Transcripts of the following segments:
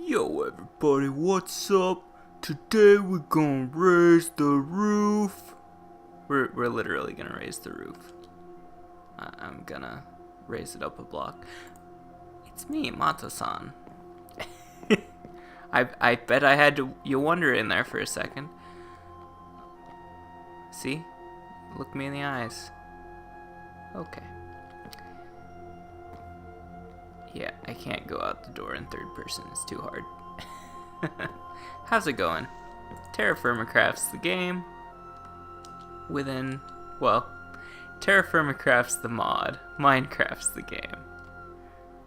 Yo everybody, what's up? Today we're gonna raise the roof. We're literally gonna raise the roof. I'm gonna raise it up a block. It's me, Matto-san. I bet I had you wonder in there for a second. See? Look me in the eyes. Okay. Yeah, I can't go out the door in third person. It's too hard. How's it going? TerraFirmaCraft's the game. TerraFirmaCraft's the mod. Minecraft's the game.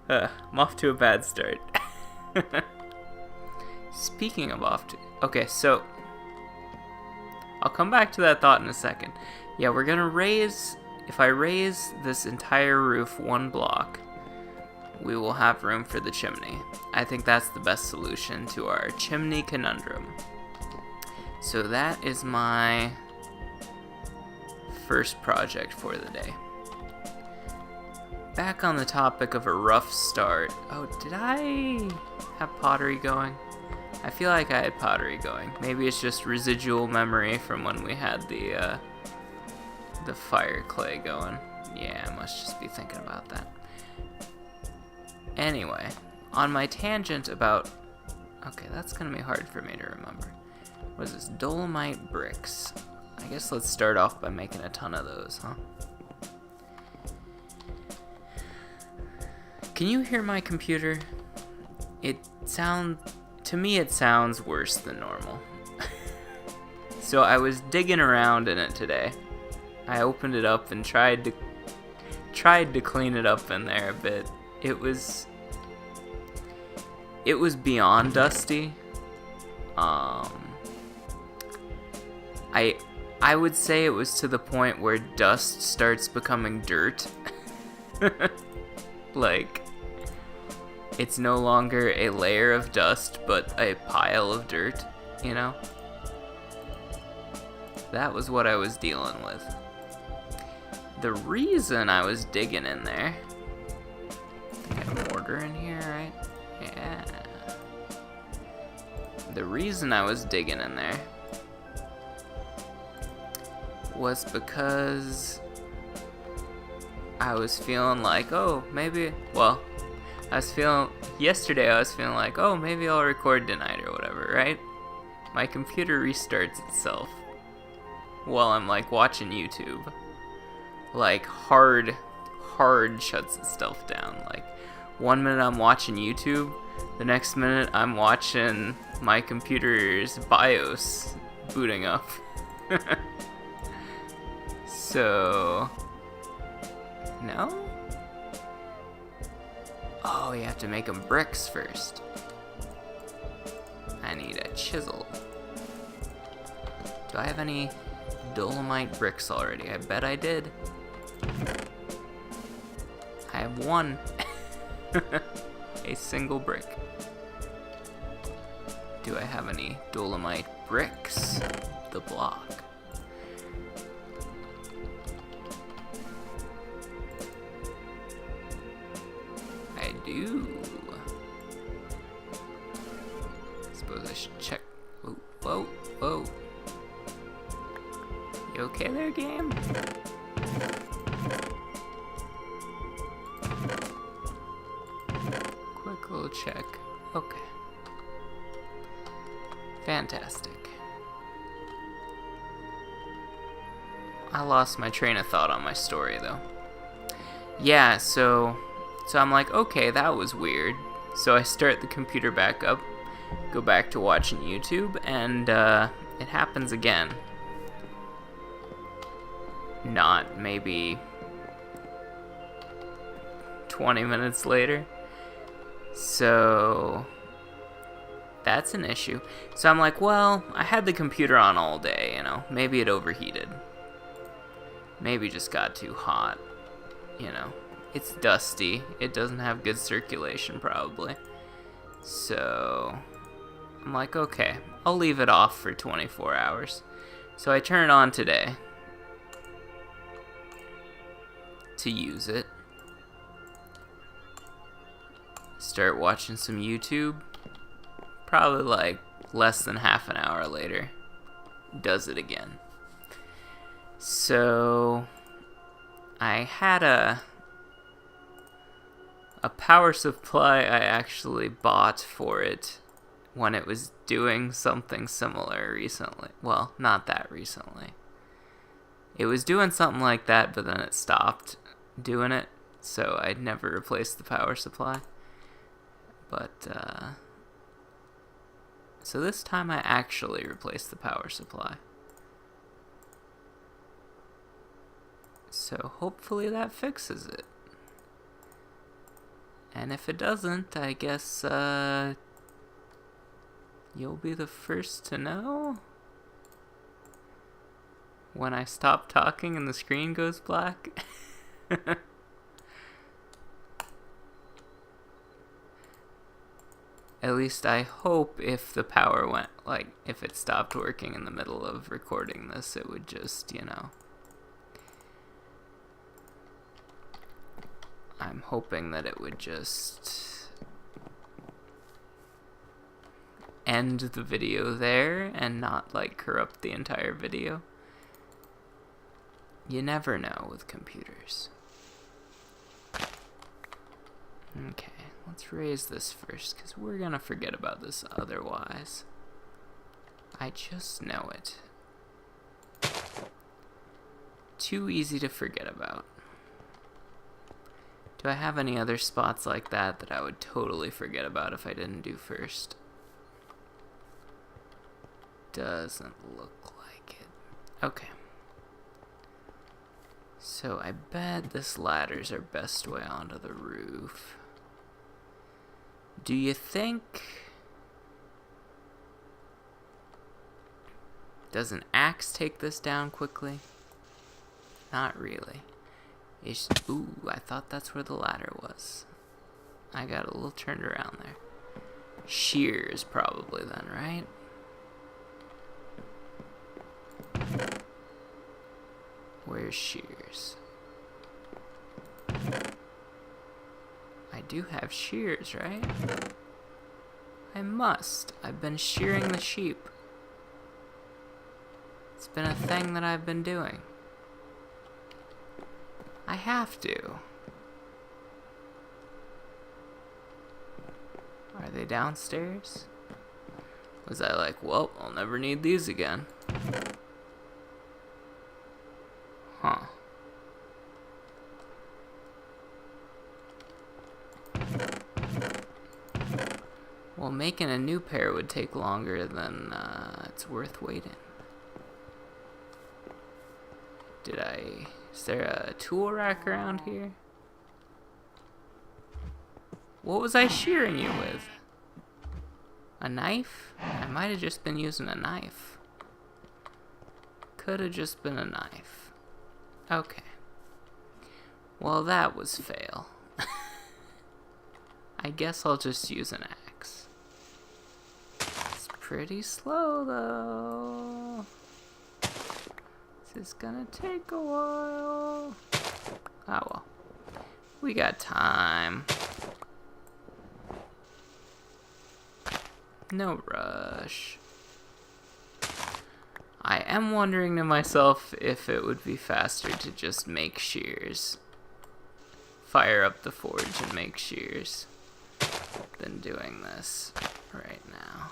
I'm off to a bad start. Speaking of okay, so I'll come back to that thought in a second. Yeah, we're gonna raise, if I raise this entire roof one block, we will have room for the chimney. I think that's the best solution to our chimney conundrum. So that is my first project for the day. Back on the topic of a rough start. Oh, did I have pottery going? I feel like I had pottery going. Maybe it's just residual memory from when we had the fire clay going. Yeah, I must just be thinking about that. Anyway, on my tangent about... Okay, that's gonna be hard for me to remember. What is this? Dolomite bricks. I guess let's start off by making a ton of those, huh? Can you hear my computer? To me it sounds worse than normal. So I was digging around in it today. I opened it up and tried to clean it up in there a bit. It was beyond dusty. I would say it was to the point where dust starts becoming dirt. Like, it's no longer a layer of dust, but a pile of dirt, you know? That was what I was dealing with. The reason I was digging in there... I have mortar in here, right? Yeah. The reason I was digging in there was because I was feeling like, yesterday I was feeling like, oh, maybe I'll record tonight or whatever, right? My computer restarts itself while I'm like watching YouTube. Like hard shuts itself down. Like 1 minute I'm watching YouTube, the next minute I'm watching my computer's BIOS booting up. So, no? Oh, you have to make them bricks first. I need a chisel. Do I have any dolomite bricks already? I bet I did. I have one. A single brick. Do I have any dolomite bricks? The block. I do. Suppose I should check. Whoa. You okay there, game? Quick little check. Okay. Fantastic. I lost my train of thought on my story, though. Yeah, so I'm like, okay, that was weird. So I start the computer back up, go back to watching YouTube, and it happens again. Not maybe 20 minutes later. So that's an issue. So I'm like, well, I had the computer on all day, you know. Maybe it overheated. Maybe just got too hot, you know. It's dusty. It doesn't have good circulation, probably. So I'm like, okay, I'll leave it off for 24 hours. So I turn it on today to use it. Start watching some YouTube. probably like less than half an hour later, does it again. So I had a power supply I actually bought for it when it was doing something similar recently. Well, not that recently. It was doing something like that, but then it stopped doing it, so I'd never replaced the power supply. But, so this time I actually replaced the power supply. So hopefully that fixes it. And if it doesn't, I guess, you'll be the first to know when I stop talking and the screen goes black. At least I hope if the power went, like, if it stopped working in the middle of recording this, it would just, you know. I'm hoping that it would just end the video there and not, like, corrupt the entire video. You never know with computers. Okay. Let's raise this first, because we're going to forget about this otherwise. I just know it. Too easy to forget about. Do I have any other spots like that that I would totally forget about if I didn't do first? Doesn't look like it. Okay. So I bet this ladder's our best way onto the roof. Do you think... Does an axe take this down quickly? Not really. Ooh, I thought that's where the ladder was. I got a little turned around there. Shears probably then, right? Where's shears? I do have shears, right? I must. I've been shearing the sheep. It's been a thing that I've been doing. I have to. Are they downstairs? Was I like, well, I'll never need these again? Huh. Well, making a new pair would take longer than it's worth waiting. Is there a tool rack around here? What was I shearing you with? A knife? I might have just been using a knife. Could have just been a knife. Okay. Well, that was fail. I guess I'll just use an axe. It's pretty slow, though. This is gonna take a while. Oh, well. We got time. No rush. I am wondering to myself if it would be faster to just make shears. Fire up the forge and make shears than doing this right now.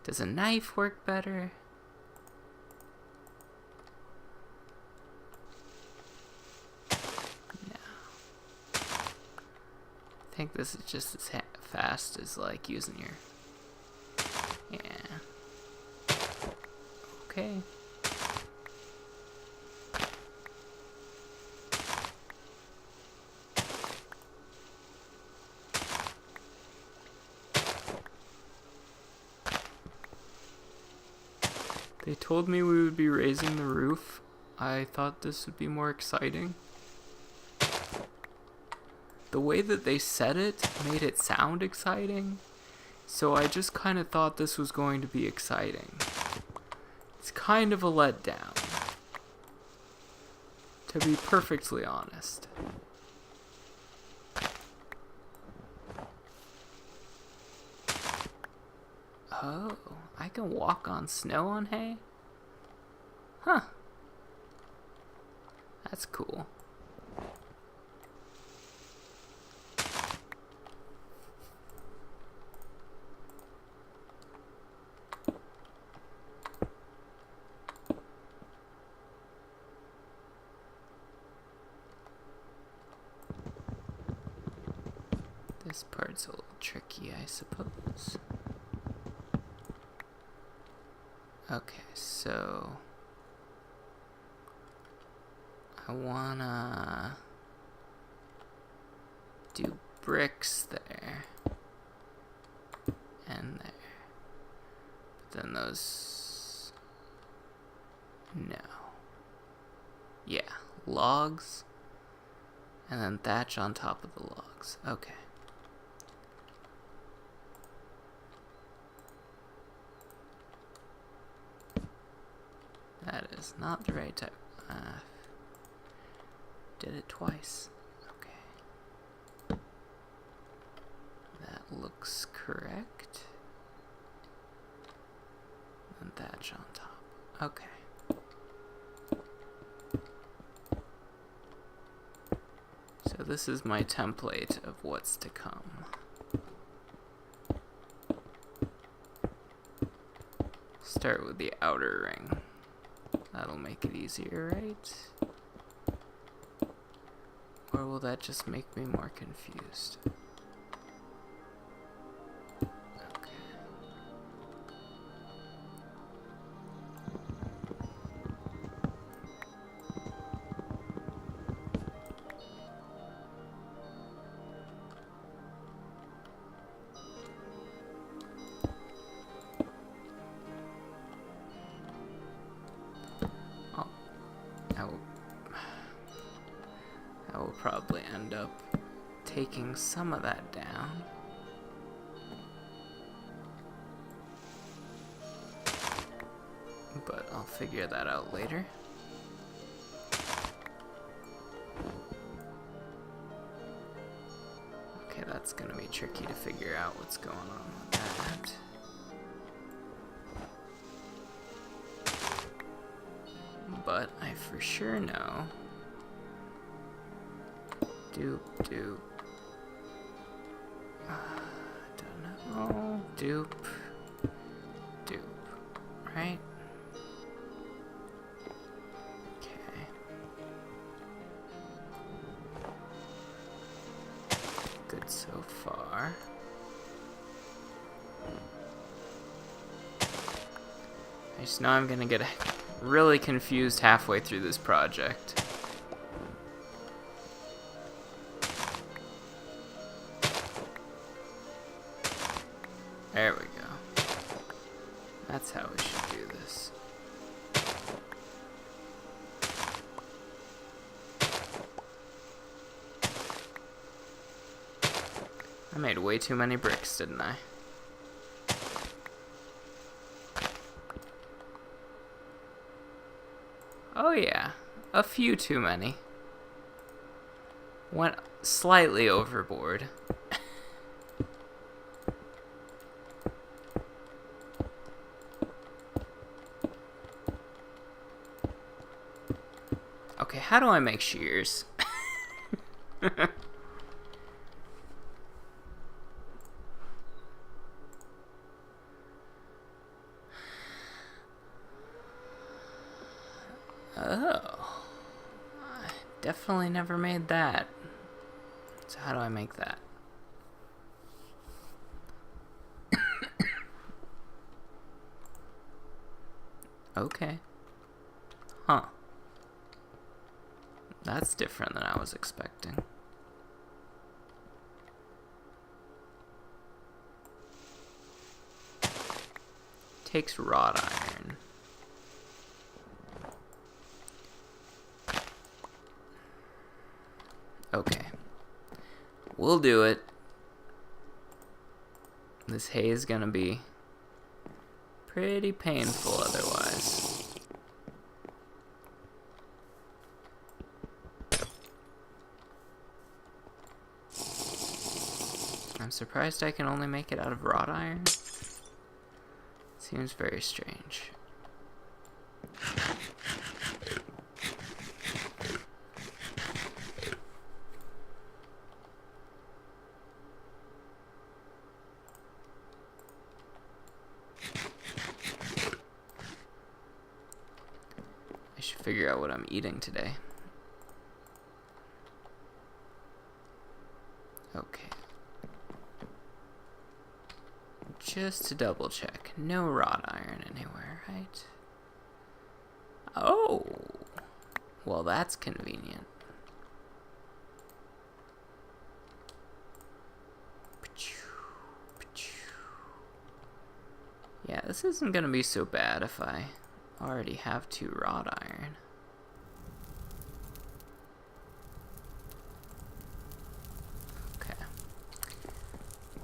Does a knife work better? No. I think this is just as fast as, like, using your... Yeah. Okay. They told me we would be raising the roof. I thought this would be more exciting. The way that they said it made it sound exciting, so I just kind of thought this was going to be exciting. It's kind of a letdown, to be perfectly honest. Oh, I can walk on snow on hay? Huh. That's cool. This part's a little tricky, I suppose. Okay, so I wanna do bricks there and there. But then those, no. Yeah, logs and then thatch on top of the logs. Okay. That is not the right type. Did it twice. Okay. That looks correct. And thatch on top. Okay. So this is my template of what's to come. Start with the outer ring. That'll make it easier, right? Or will that just make me more confused? Okay. I will probably end up taking some of that down. But I'll figure that out later. Okay, that's gonna be tricky to figure out what's going on with that. But I for sure know. Dupe. Don't know. Dupe. Right? Okay. Good so far. I just know I'm gonna get really confused halfway through this project. There we go. That's how we should do this. I made way too many bricks, didn't I? Oh yeah, a few too many. Went slightly overboard. Okay, how do I make shears? Oh, I definitely never made that. So how do I make that? Okay. Huh. That's different than I was expecting. Takes wrought iron. Okay. We'll do it. This hay is gonna be pretty painful otherwise. I'm surprised I can only make it out of wrought iron. Seems very strange. I should figure out what I'm eating today. Okay. Just to double check, no wrought iron anywhere, right? Oh! Well, that's convenient. Yeah, this isn't gonna be so bad if I already have 2 wrought iron.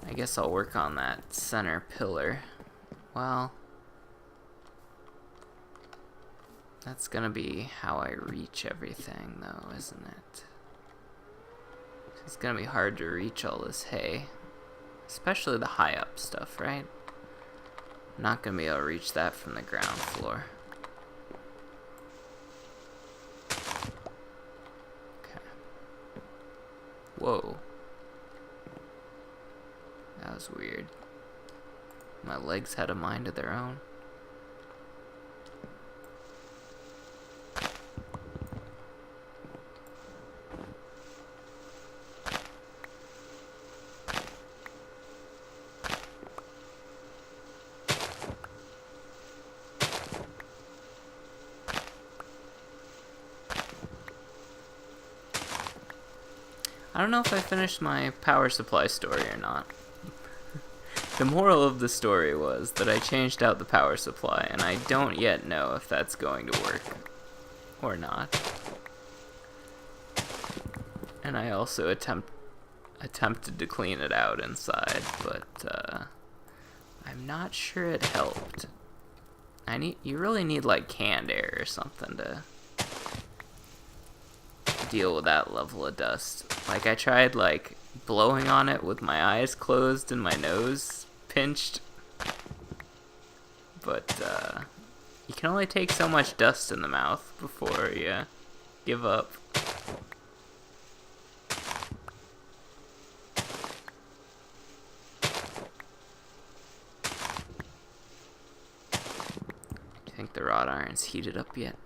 I guess I'll work on that center pillar. Well, that's gonna be how I reach everything though, isn't it? It's gonna be hard to reach all this hay. Especially the high up stuff, right? I'm not gonna be able to reach that from the ground floor. Okay. Whoa. That was weird. My legs had a mind of their own. I don't know if I finished my power supply story or not. The moral of the story was that I changed out the power supply, and I don't yet know if that's going to work or not. And I also attempted to clean it out inside, but I'm not sure it helped. You really need like canned air or something to deal with that level of dust. Like I tried like blowing on it with my eyes closed and my nose pinched, but you can only take so much dust in the mouth before you give up. Do you think the wrought iron's heated up yet?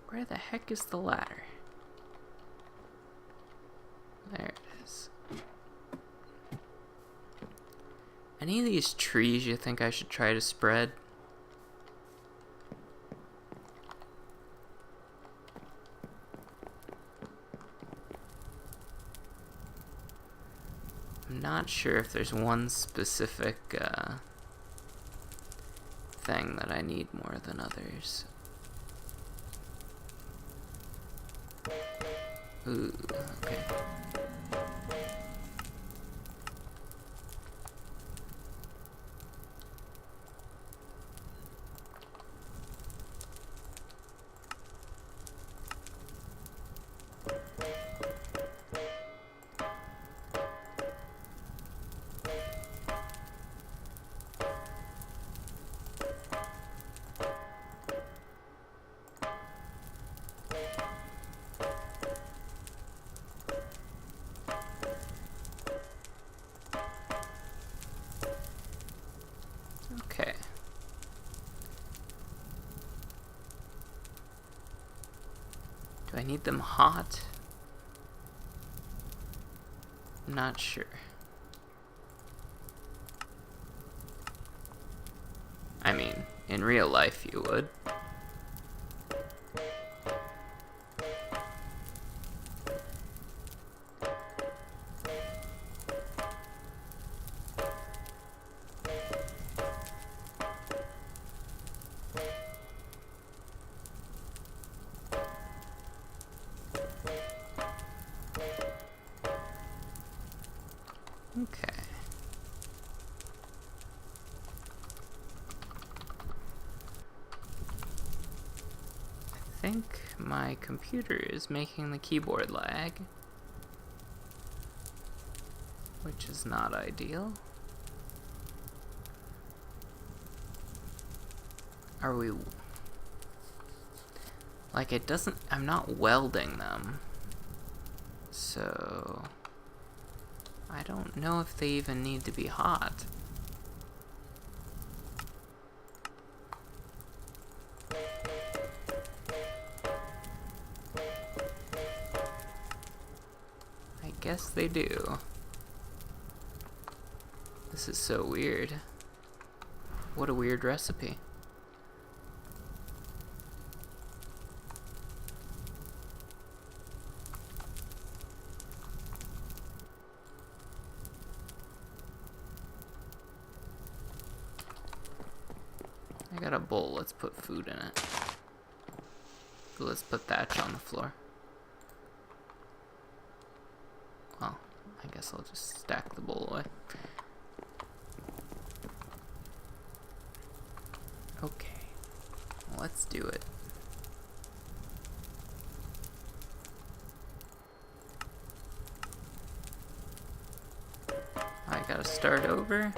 Where the heck is the ladder? There it is. Any of these trees you think I should try to spread? I'm not sure if there's one specific thing that I need more than others. Ooh, okay. Okay. Do I need them hot? I'm not sure. I mean, in real life you would. Okay. I think my computer is making the keyboard lag, which is not ideal. Are we... Like, it doesn't... I'm not welding them. So... I don't know if they even need to be hot. I guess they do. This is so weird. What a weird recipe. I got a bowl, let's put food in it. Let's put thatch on the floor. Well, I guess I'll just stack the bowl away. Okay, let's do it. I gotta start over.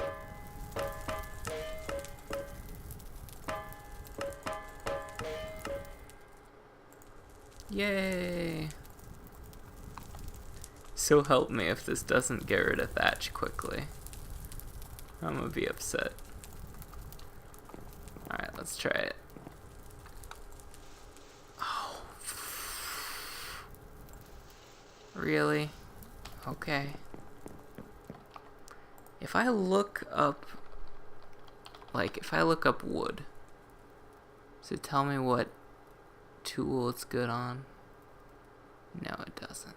Yay! So help me if this doesn't get rid of thatch quickly. I'm gonna be upset. Alright, let's try it. Oh. Really? Okay. If I look up... Like, if I look up wood, does it tell me what tool it's good on? No, it doesn't.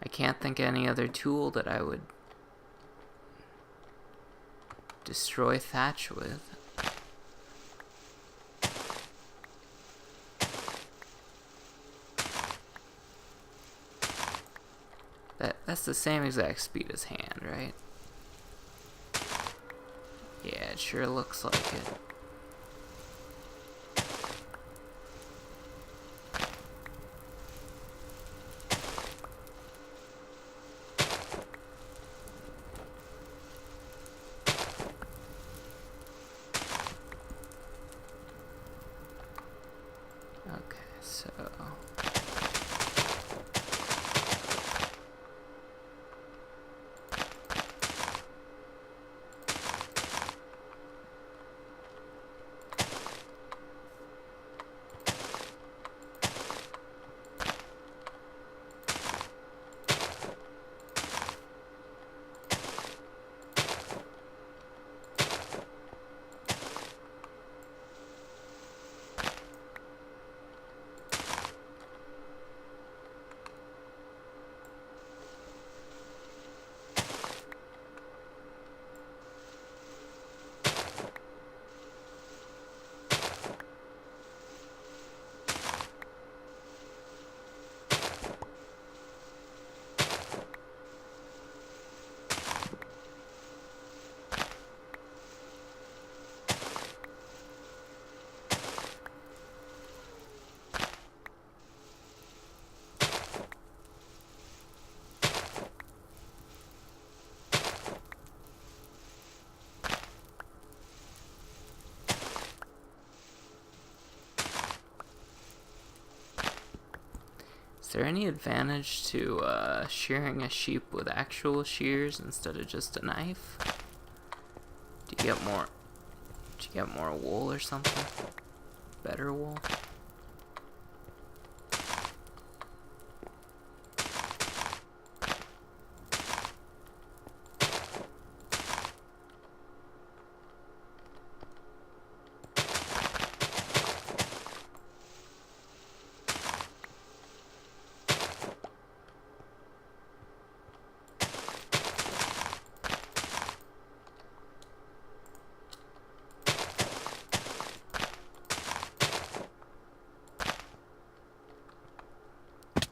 I can't think of any other tool that I would destroy thatch with. That's the same exact speed as hand, right? Yeah, it sure looks like it. Okay, so... Is there any advantage to shearing a sheep with actual shears instead of just a knife? Do you get more wool or something? Better wool?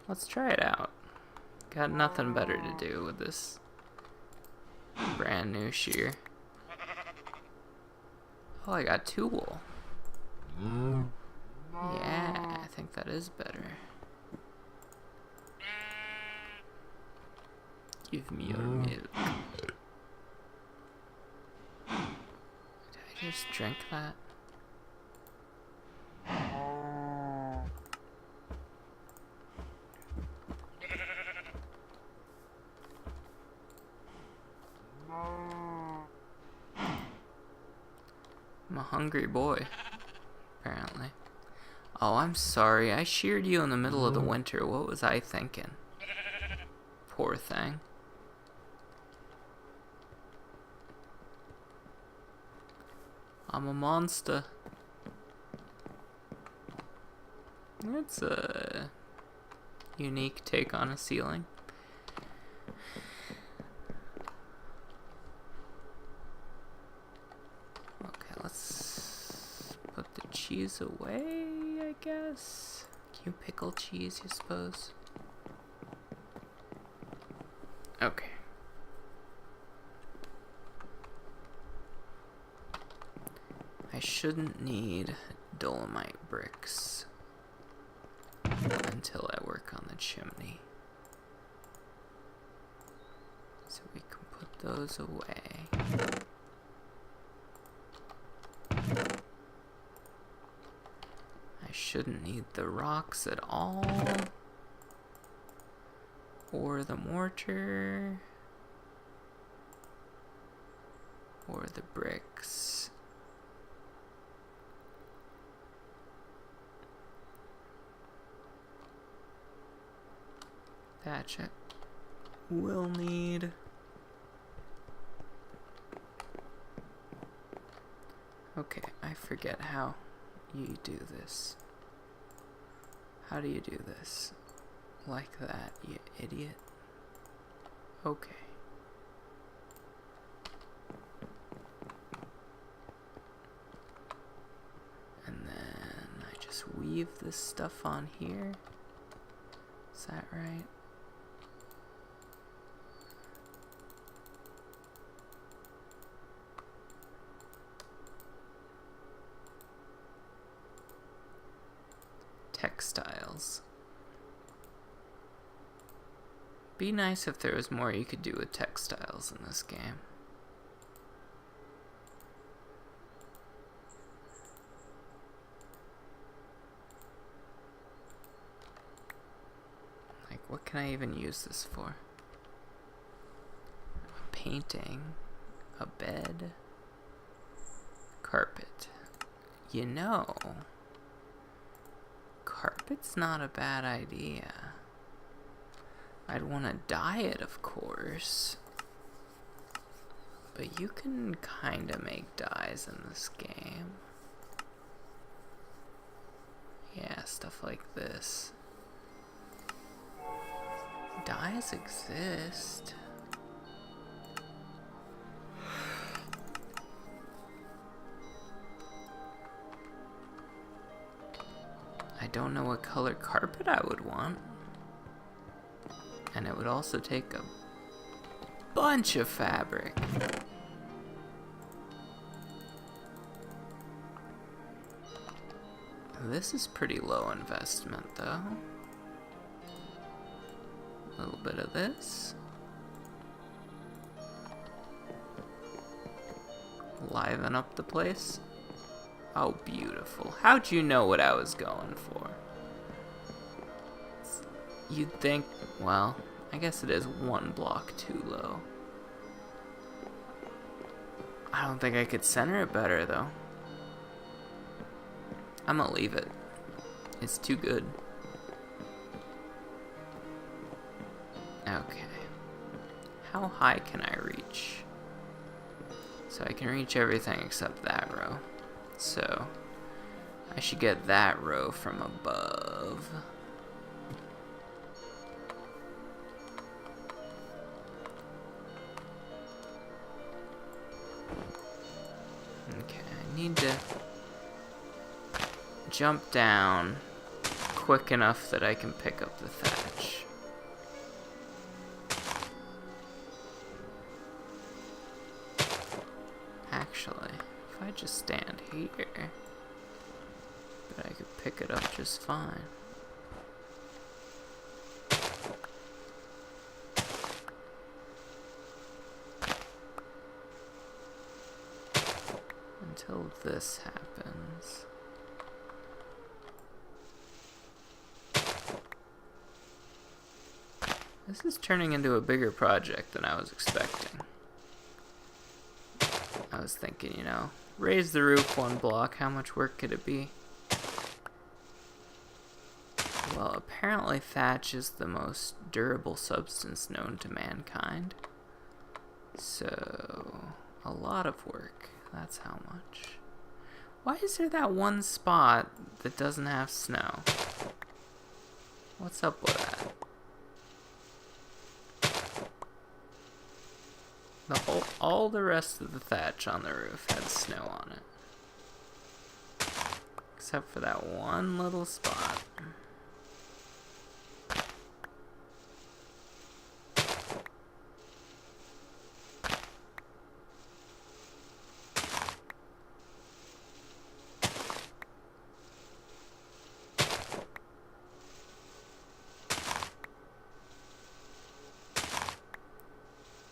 Let's try it out. Got nothing better to do with this brand new shear. Oh, I got 2 wool. Yeah, I think that is better. Give me your milk. Did I just drink that? I'm a hungry boy, apparently. Oh, I'm sorry. I sheared you in the middle of the winter. What was I thinking? Poor thing. I'm a monster. It's a unique take on a ceiling. Okay, let's put the cheese away, I guess. Can you pickle cheese, you suppose? Okay. I shouldn't need dolomite bricks until I work on the chimney. So we can put those away. I shouldn't need the rocks at all. Or the mortar. Or the bricks. Thatch it. We'll need. Okay, I forget how you do this. How do you do this? Like that, you idiot. Okay. And then I just weave this stuff on here. Is that right? Textiles. Be nice if there was more you could do with textiles in this game. Like, what can I even use this for? A painting, a bed, carpet. You know, carpet's not a bad idea. I'd want to dye it, of course. But you can kind of make dyes in this game. Yeah, stuff like this. Dyes exist. I don't know what color carpet I would want. And it would also take a bunch of fabric. This is pretty low investment, though. A little bit of this. Liven up the place. Oh, beautiful. How'd you know what I was going for? You'd think, well, I guess it is one block too low. I don't think I could center it better, though. I'm gonna leave it. It's too good. Okay. How high can I reach? So I can reach everything except that row. So I should get that row from above. Okay, I need to jump down quick enough that I can pick up the thatch. Actually, if I just stand here, but I could pick it up just fine. of this happens. This is turning into a bigger project than I was expecting. I was thinking, you know, raise the roof 1 block, how much work could it be? Well, apparently thatch is the most durable substance known to mankind. So, a lot of work. That's how much. Why is there that one spot that doesn't have snow? What's up with that? All the rest of the thatch on the roof had snow on it. Except for that one little spot.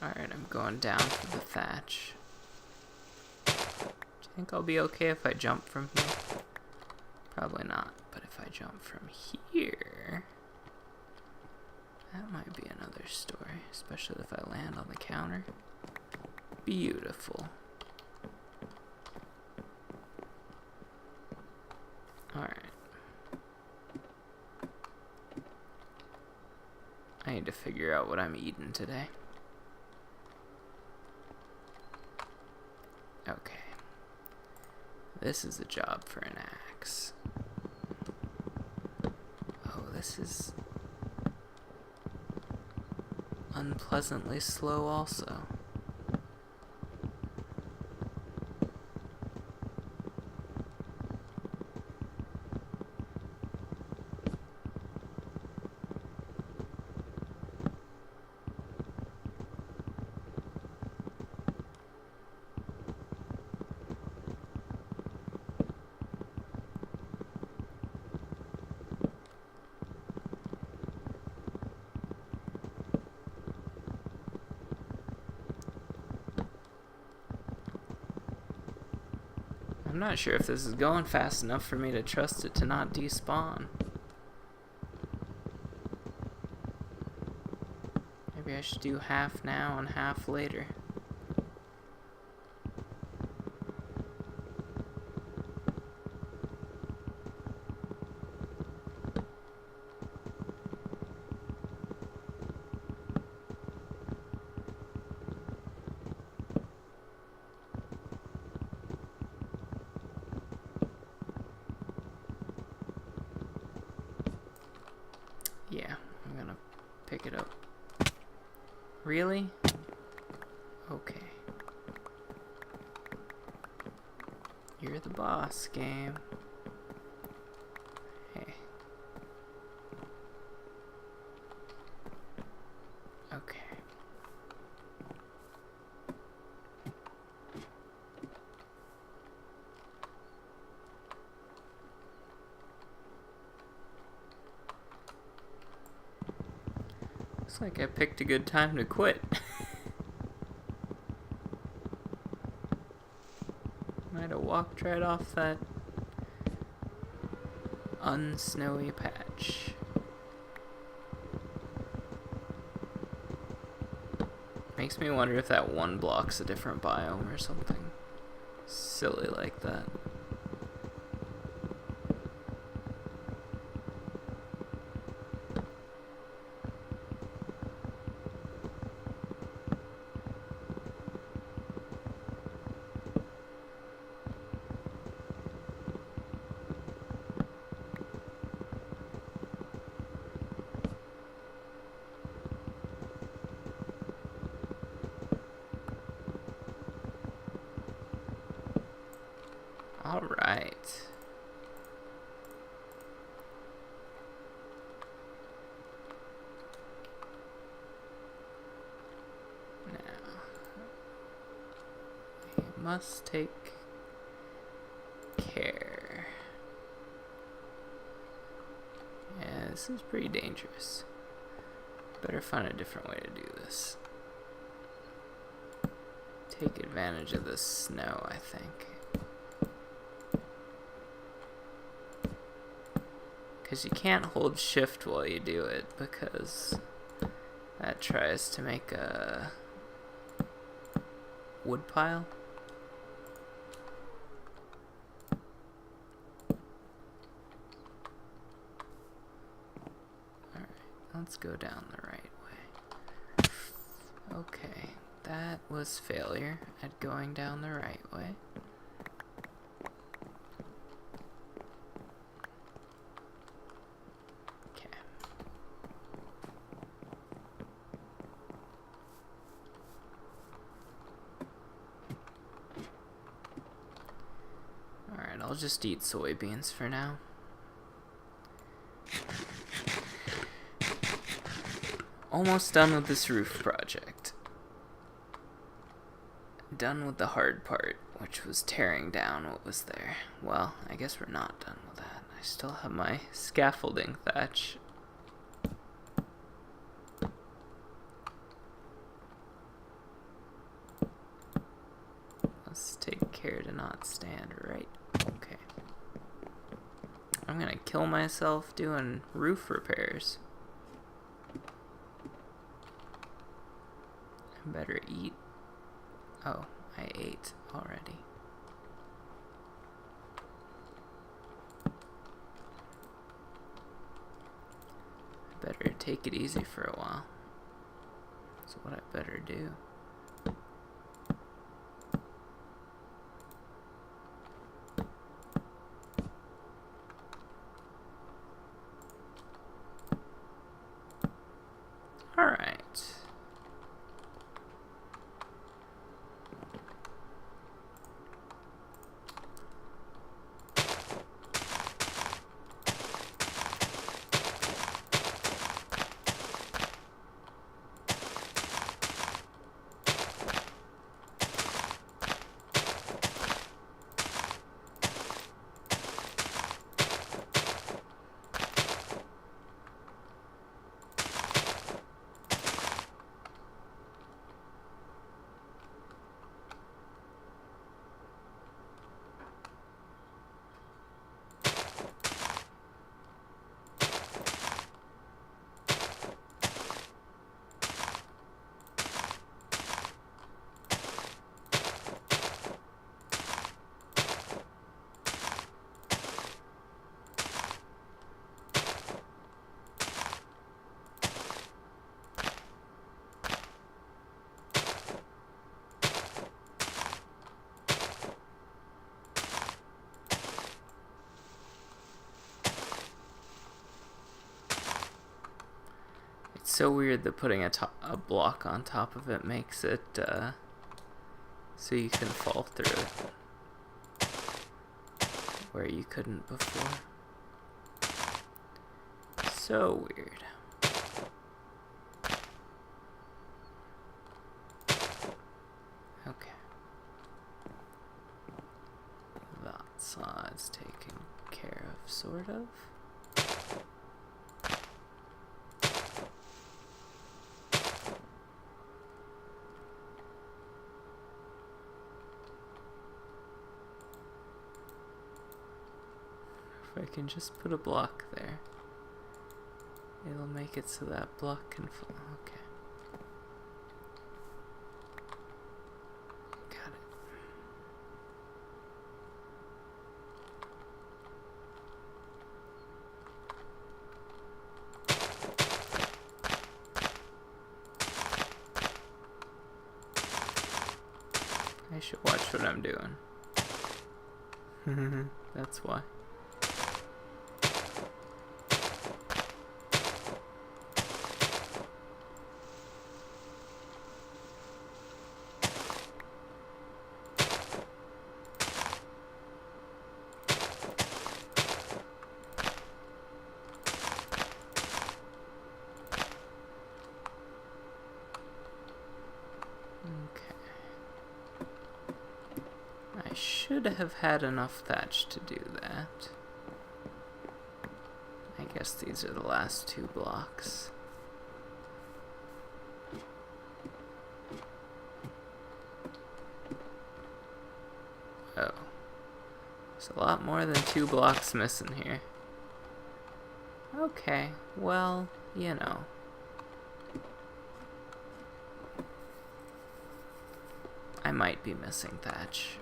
Alright, I'm going down for the thatch. Do you think I'll be okay if I jump from here? Probably not, but if I jump from here, that might be another story, especially if I land on the counter. Beautiful. Alright. I need to figure out what I'm eating today. Okay. This is a job for an axe. Oh, this is unpleasantly slow also. I'm not sure if this is going fast enough for me to trust it to not despawn. Maybe I should do half now and half later. Yeah, I'm gonna pick it up. Really? Okay. You're the boss, game. Hey. Okay. Looks like I picked a good time to quit. Might have walked right off that unsnowy patch. Makes me wonder if that one block's a different biome or something silly like that. All right. Now, we must take care. Yeah, this is pretty dangerous. Better find a different way to do this. Take advantage of the snow, I think. Because you can't hold shift while you do it, because that tries to make a wood pile. Alright, let's go down the right way. Okay, that was failure at going down the right way. I'll just eat soybeans for now. Almost done with this roof project. Done with the hard part, which was tearing down what was there. Well, I guess we're not done with that. I still have my scaffolding thatch. Let's take care to not stand right. Okay. I'm gonna kill myself doing roof repairs. I better eat. Oh, I ate already. I better take it easy for a while. That's what I better do. Alright. It's so weird that putting a block on top of it makes it so you can fall through it where you couldn't before. So weird. Okay. That side's taken care of, sort of. If I can just put a block there, it'll make it so that block can fall. Okay. Got it. I should watch what I'm doing. That's why. I should have had enough thatch to do that. I guess these are the last two blocks. Oh. There's a lot more than 2 blocks missing here. Okay, well, you know. I might be missing thatch.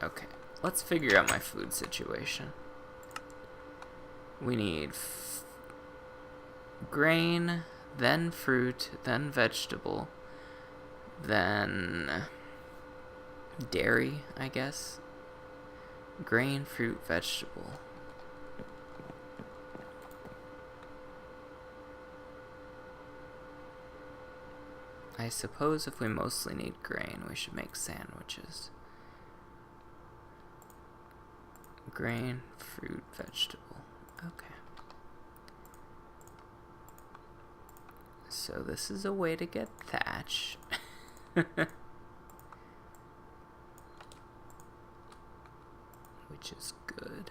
Okay, let's figure out my food situation. We need grain, then fruit, then vegetable, then dairy, I guess. Grain, fruit, vegetable. I suppose if we mostly need grain, we should make sandwiches. Grain, fruit, vegetable. Okay. So this is a way to get thatch. Which is good.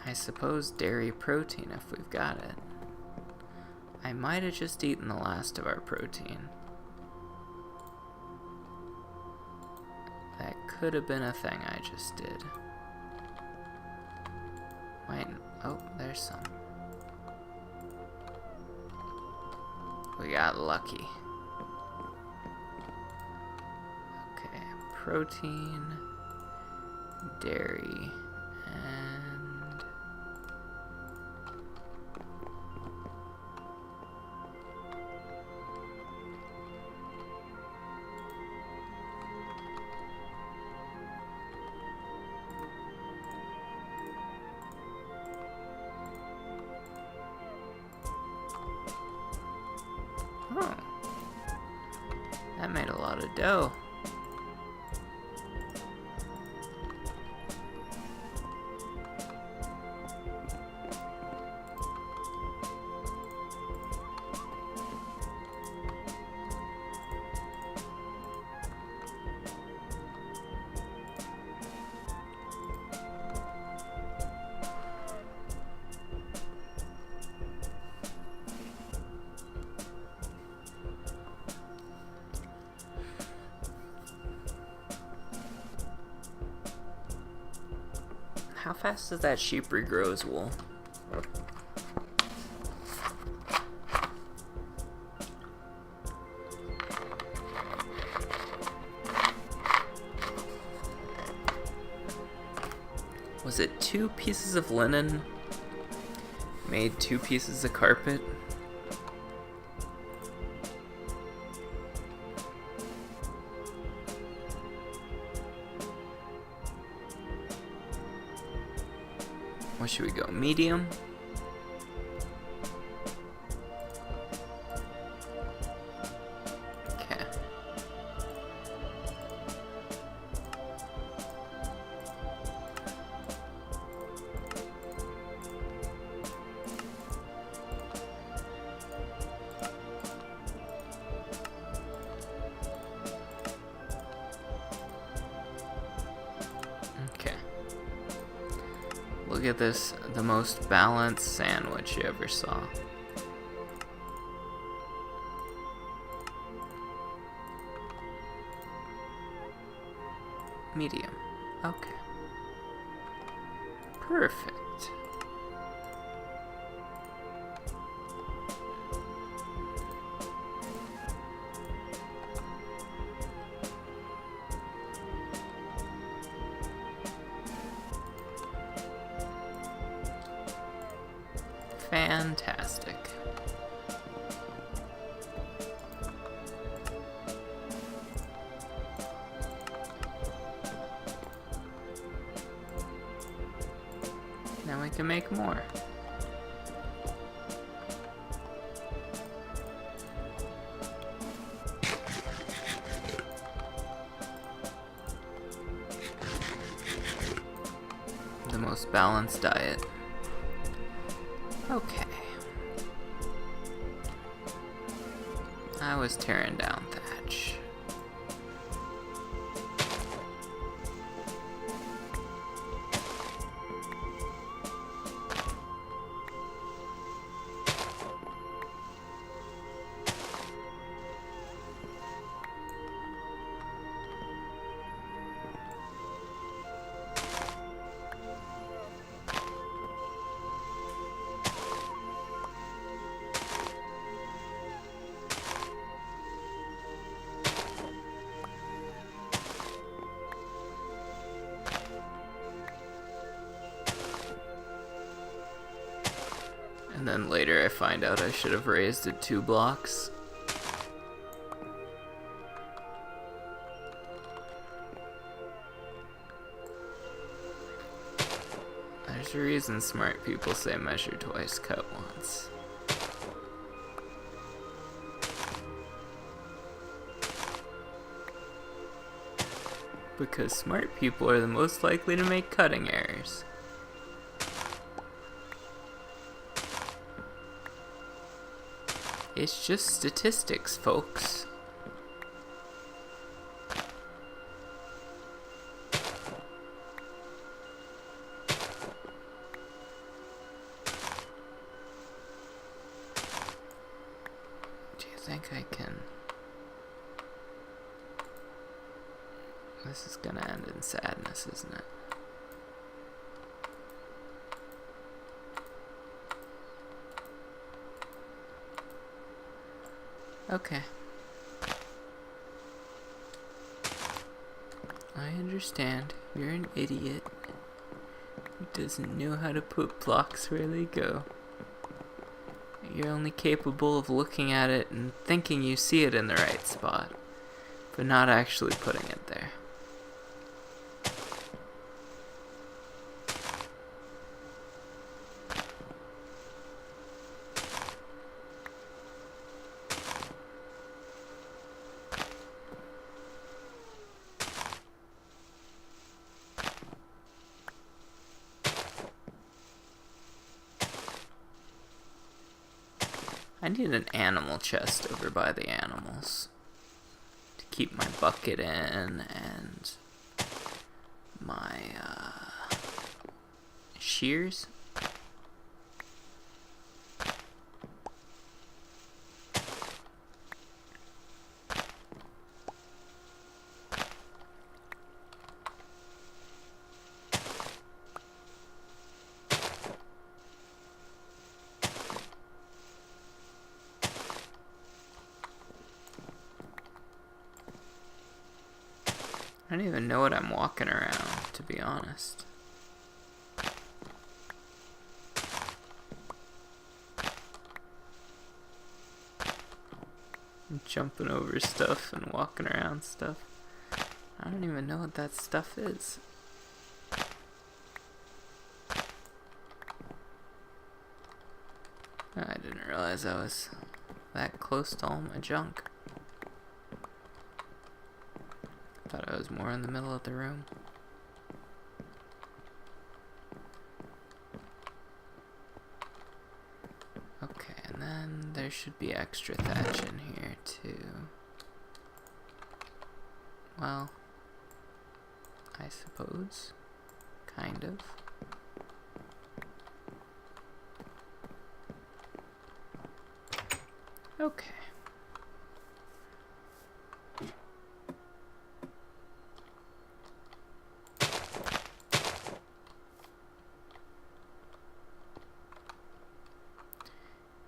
I suppose dairy protein if we've got it. I might have just eaten the last of our protein. That could have been a thing I just did. Might. Oh, there's some. We got lucky. Okay, protein, dairy, and oh, that made a lot of dough. How fast does that sheep regrow his wool? Was it 2 pieces of linen made 2 pieces of carpet? What should we go? Medium? Okay. Okay. Look at this, the most balanced sandwich you ever saw. Medium. Okay. Perfect. Fantastic. Now we can make more. The the most balanced diet. Okay. I was tearing down thatch. And then later I find out I should have raised it 2 blocks. There's a reason smart people say measure twice, cut once. Because smart people are the most likely to make cutting errors. It's just statistics, folks. Do you think I can... This is gonna end in sadness, isn't it? Okay. I understand. You're an idiot who doesn't know how to put blocks where they go. You're only capable of looking at it and thinking you see it in the right spot, but not actually putting it there. I need an animal chest over by the animals to keep my bucket in and my shears. I don't even know what I'm walking around, to be honest. I'm jumping over stuff and walking around stuff. I don't even know what that stuff is. I didn't realize I was that close to all my junk. Thought I was more in the middle of the room. Okay, and then there should be extra thatch in here too. Well, I suppose. Kind of. Okay.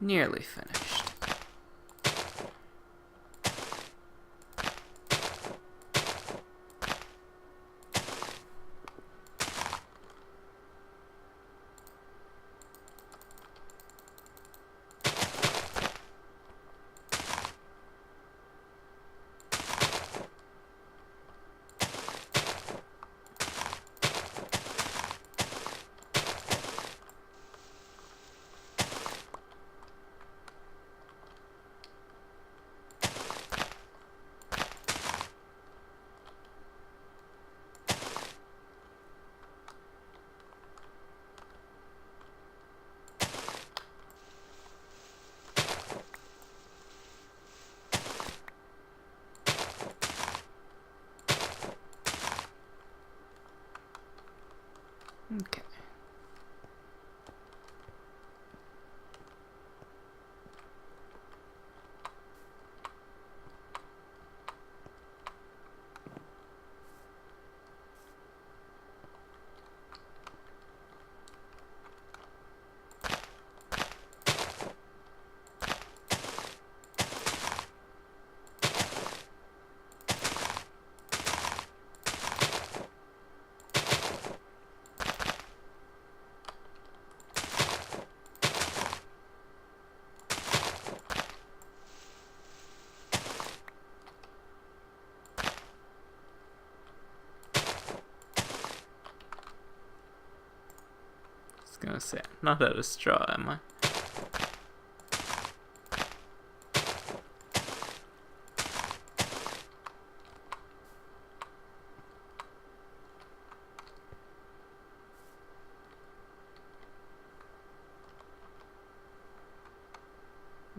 Nearly finished. Okay. Gonna say, I'm not out of straw, am I?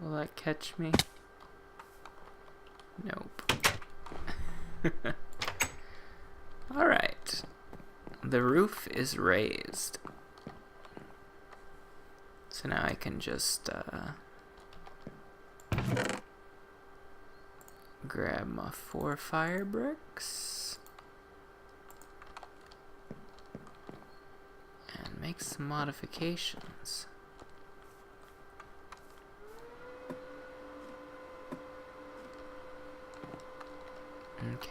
Will that catch me? Nope. Alright. The roof is raised. So now I can just grab my 4 fire bricks and make some modifications. Okay.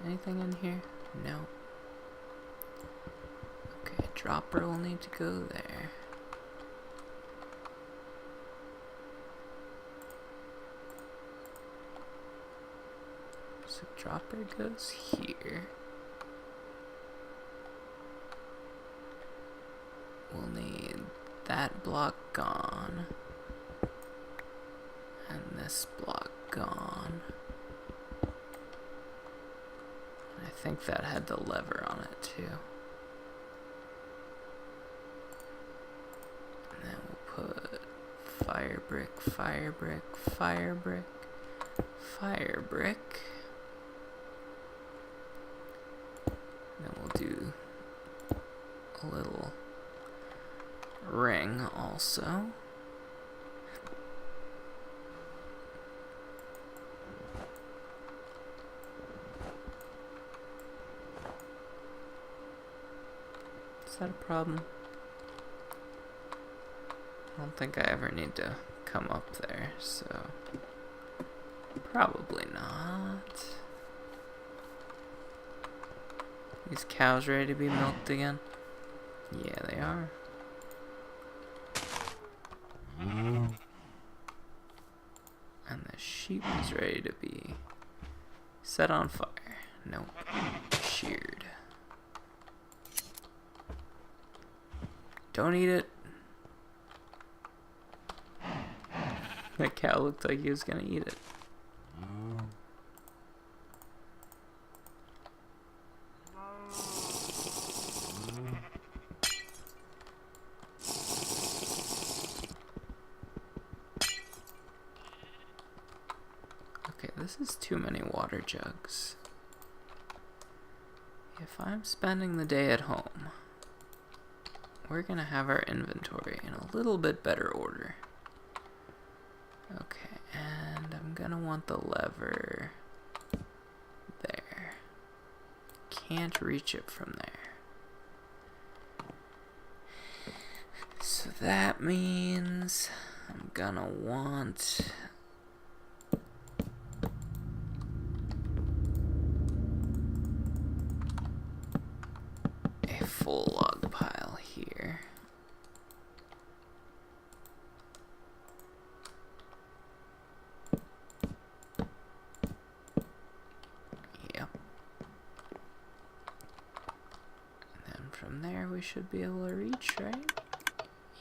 Anything in here? No. Okay, dropper will need to go there. So dropper goes here. We'll need that block gone. And this block gone. I think that had the lever on it too. And then we'll put fire brick, fire brick, fire brick, fire brick. And then we'll do a little ring also. Is that a problem? I don't think I ever need to come up there, so probably not. These cows ready to be milked again? Yeah, they are. And the sheep is ready to be set on fire. Nope. Sheared. Don't eat it. That cow looked like he was gonna eat it. Okay, this is too many water jugs. If I'm spending the day at home, we're gonna have our inventory in a little bit better order. Okay, and I'm gonna want the lever there. Can't reach it from there. So that means I'm gonna want a full log pile here. Yep. And then from there we should be able to reach, right?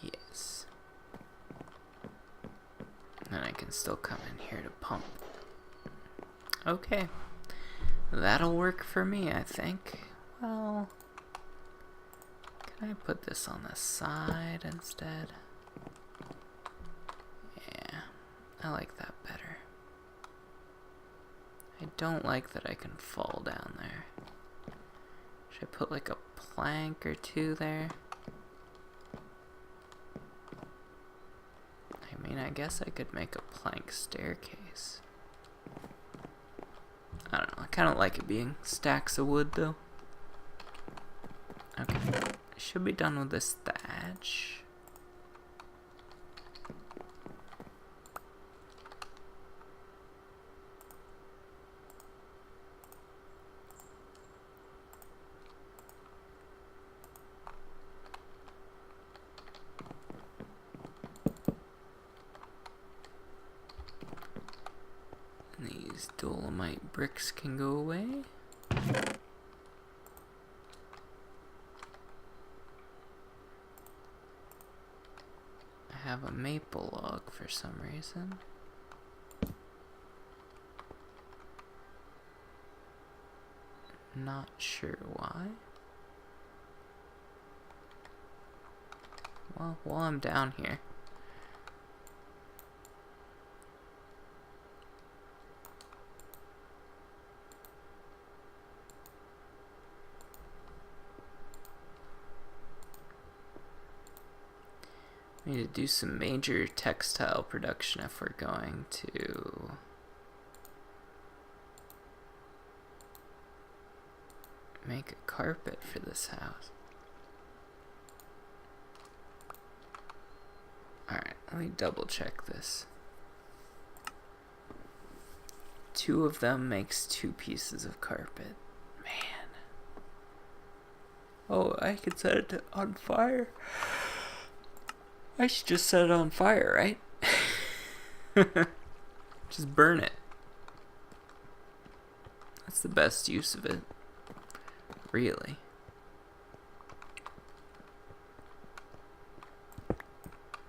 Yes. And I can still come in here to pump. Okay. That'll work for me, I think. Well, can I put this on the side instead? Yeah, I like that better. I don't like that I can fall down there. Should I put like a plank or two there? I mean, I guess I could make a plank staircase. I don't know, I kind of like it being stacks of wood though. Okay, I should be done with this thatch. These dolomite bricks can go away. I have a maple log for some reason. Not sure why. Well, while I'm down here, we need to do some major textile production if we're going to make a carpet for this house. Alright, let me double check this. 2 of them makes 2 pieces of carpet. Man. Oh, I could set it on fire. I should just set it on fire, right? Just burn it. That's the best use of it. Really.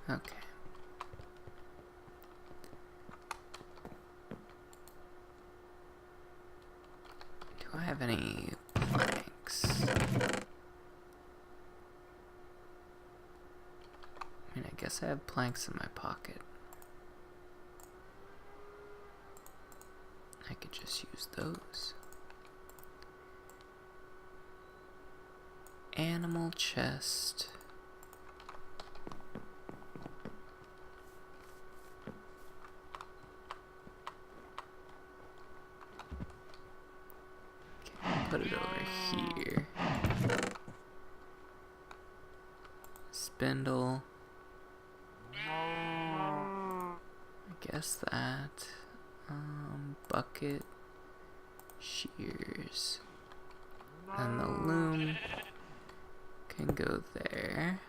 Okay. Do I have any planks? I mean, I guess I have planks in my pocket. I could just use those. Animal chest. Okay, put it over here. Spindle. I guess that. Bucket. Shears. And the loom can go there.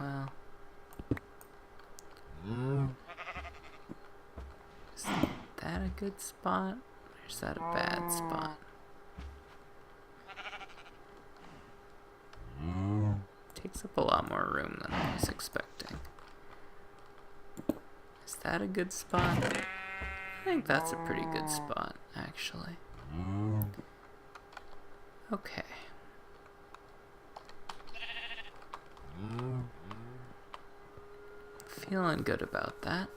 Well. Is that a good spot? Or is that a bad spot? Takes up a lot more room than I was expecting. Is that a good spot? I think that's a pretty good spot, actually. Okay. Feeling good about that.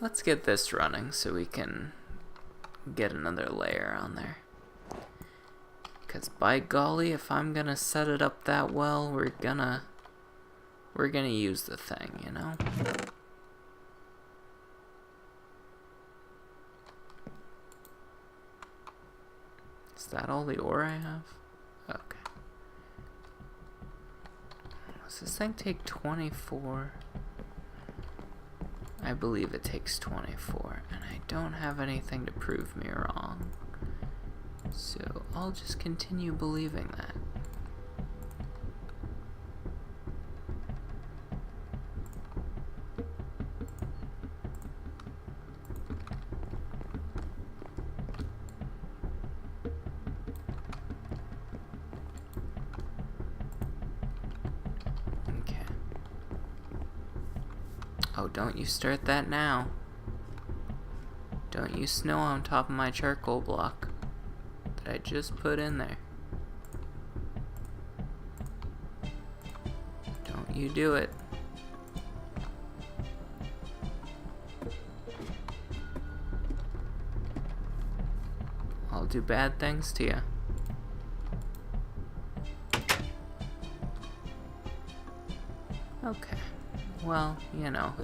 Let's get this running so we can get another layer on there. Because by golly, if I'm gonna set it up that well, we're gonna use the thing, you know? Is that all the ore I have? Okay. Does this thing take 24? I believe it takes 24, and I don't have anything to prove me wrong. So I'll just continue believing that. Oh, don't you start that now. Don't you snow on top of my charcoal block that I just put in there. Don't you do it. It'll do bad things to you. Okay. Well, you know,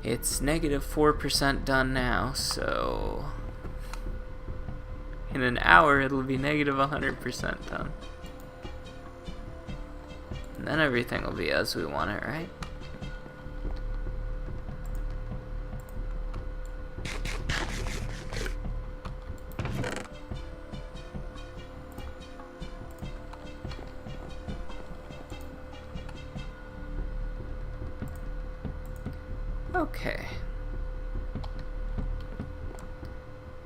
it's negative 4% done now, so in an hour it'll be negative 100% done. And then everything will be as we want it, right? Okay.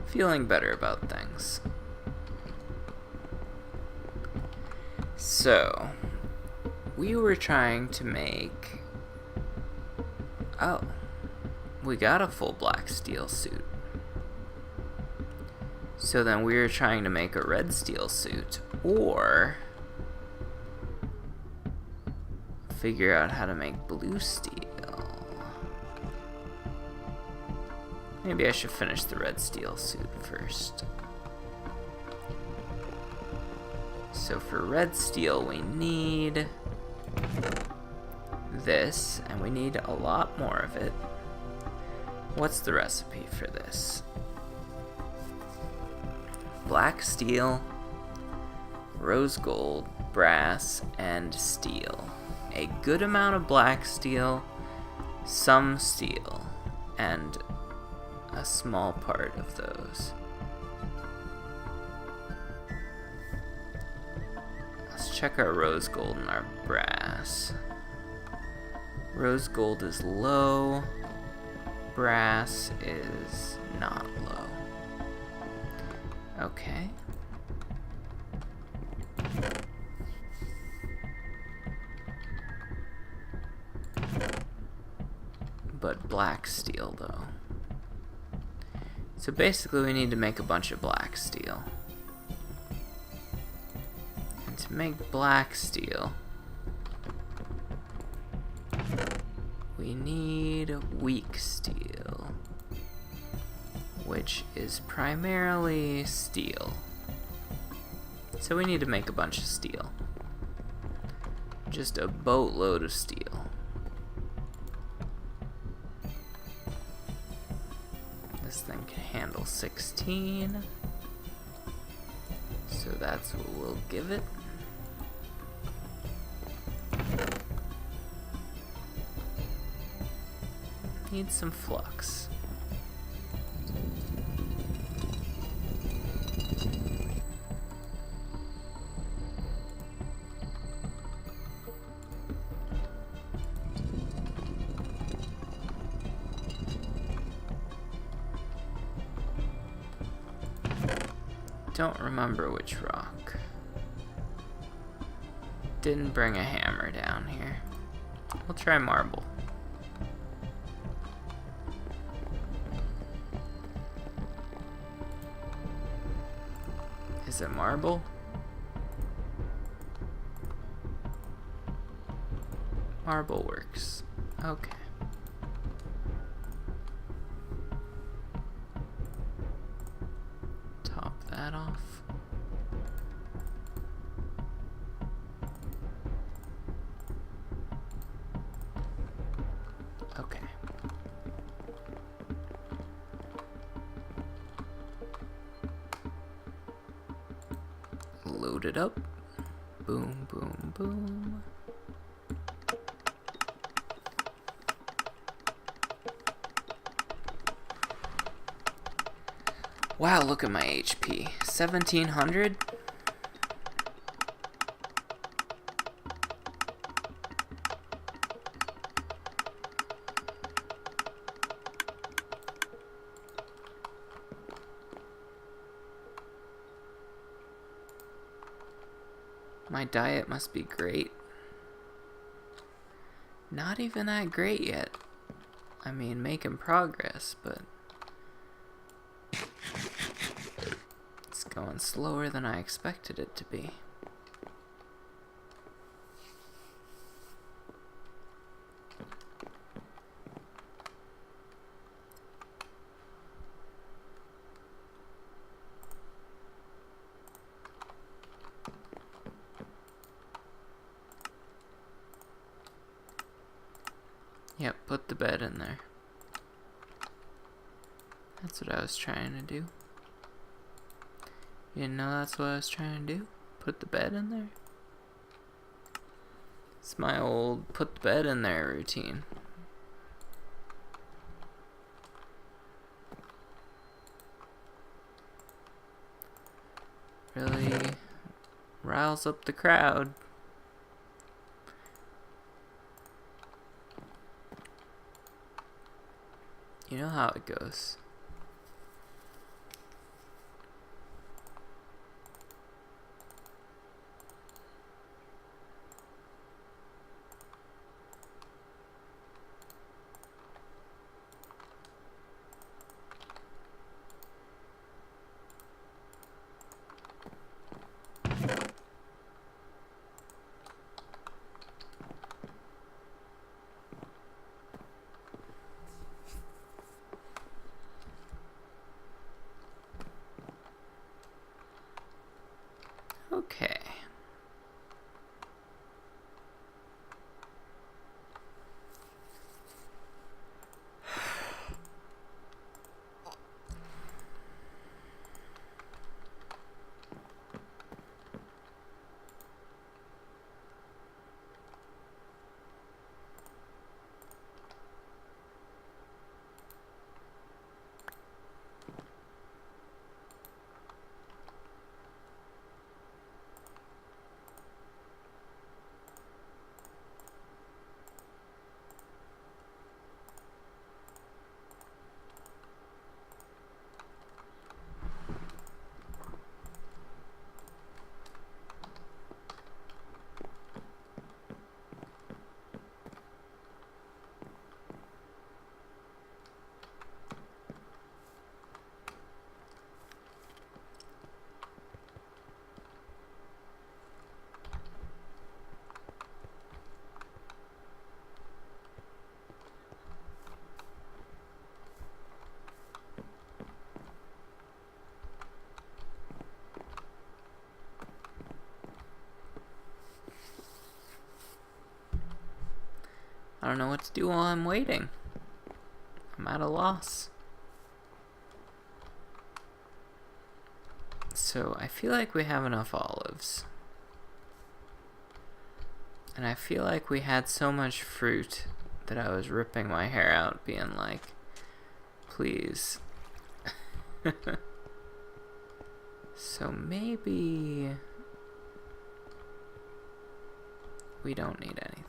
Feeling better about things. So, we were trying to make... Oh, we got a full black steel suit. So then we were trying to make a red steel suit, or figure out how to make blue steel. Maybe I should finish the red steel suit first. So for red steel we need this, and we need a lot more of it. What's the recipe for this? Black steel, rose gold, brass, and steel. A good amount of black steel, some steel, and a small part of those. Let's check our rose gold and our brass. Rose gold is low, brass is not low. Okay. But black steel though. So basically we need to make a bunch of black steel. And to make black steel, we need weak steel, which is primarily steel. So we need to make a bunch of steel. Just a boatload of steel. This thing can handle 16. So that's what we'll give it. Need some flux. Don't remember which rock. Didn't bring a hammer down here. We'll try marble. Is it marble? Marble works. Okay. Top that off. Okay. Load it up. Boom, boom, boom. Wow, look at my HP. 1700? My diet must be great. Not even that great yet. I mean, making progress, but it's going slower than I expected it to be. Yep, put the bed in there. That's what I was trying to do. You didn't know that's what I was trying to do? Put the bed in there? It's my old put the bed in there routine. Really riles up the crowd. You know how it goes. Okay. I don't know what to do while I'm waiting. I'm at a loss. So I feel like we have enough olives. And I feel like we had so much fruit that I was ripping my hair out being like, please. So maybe we don't need anything.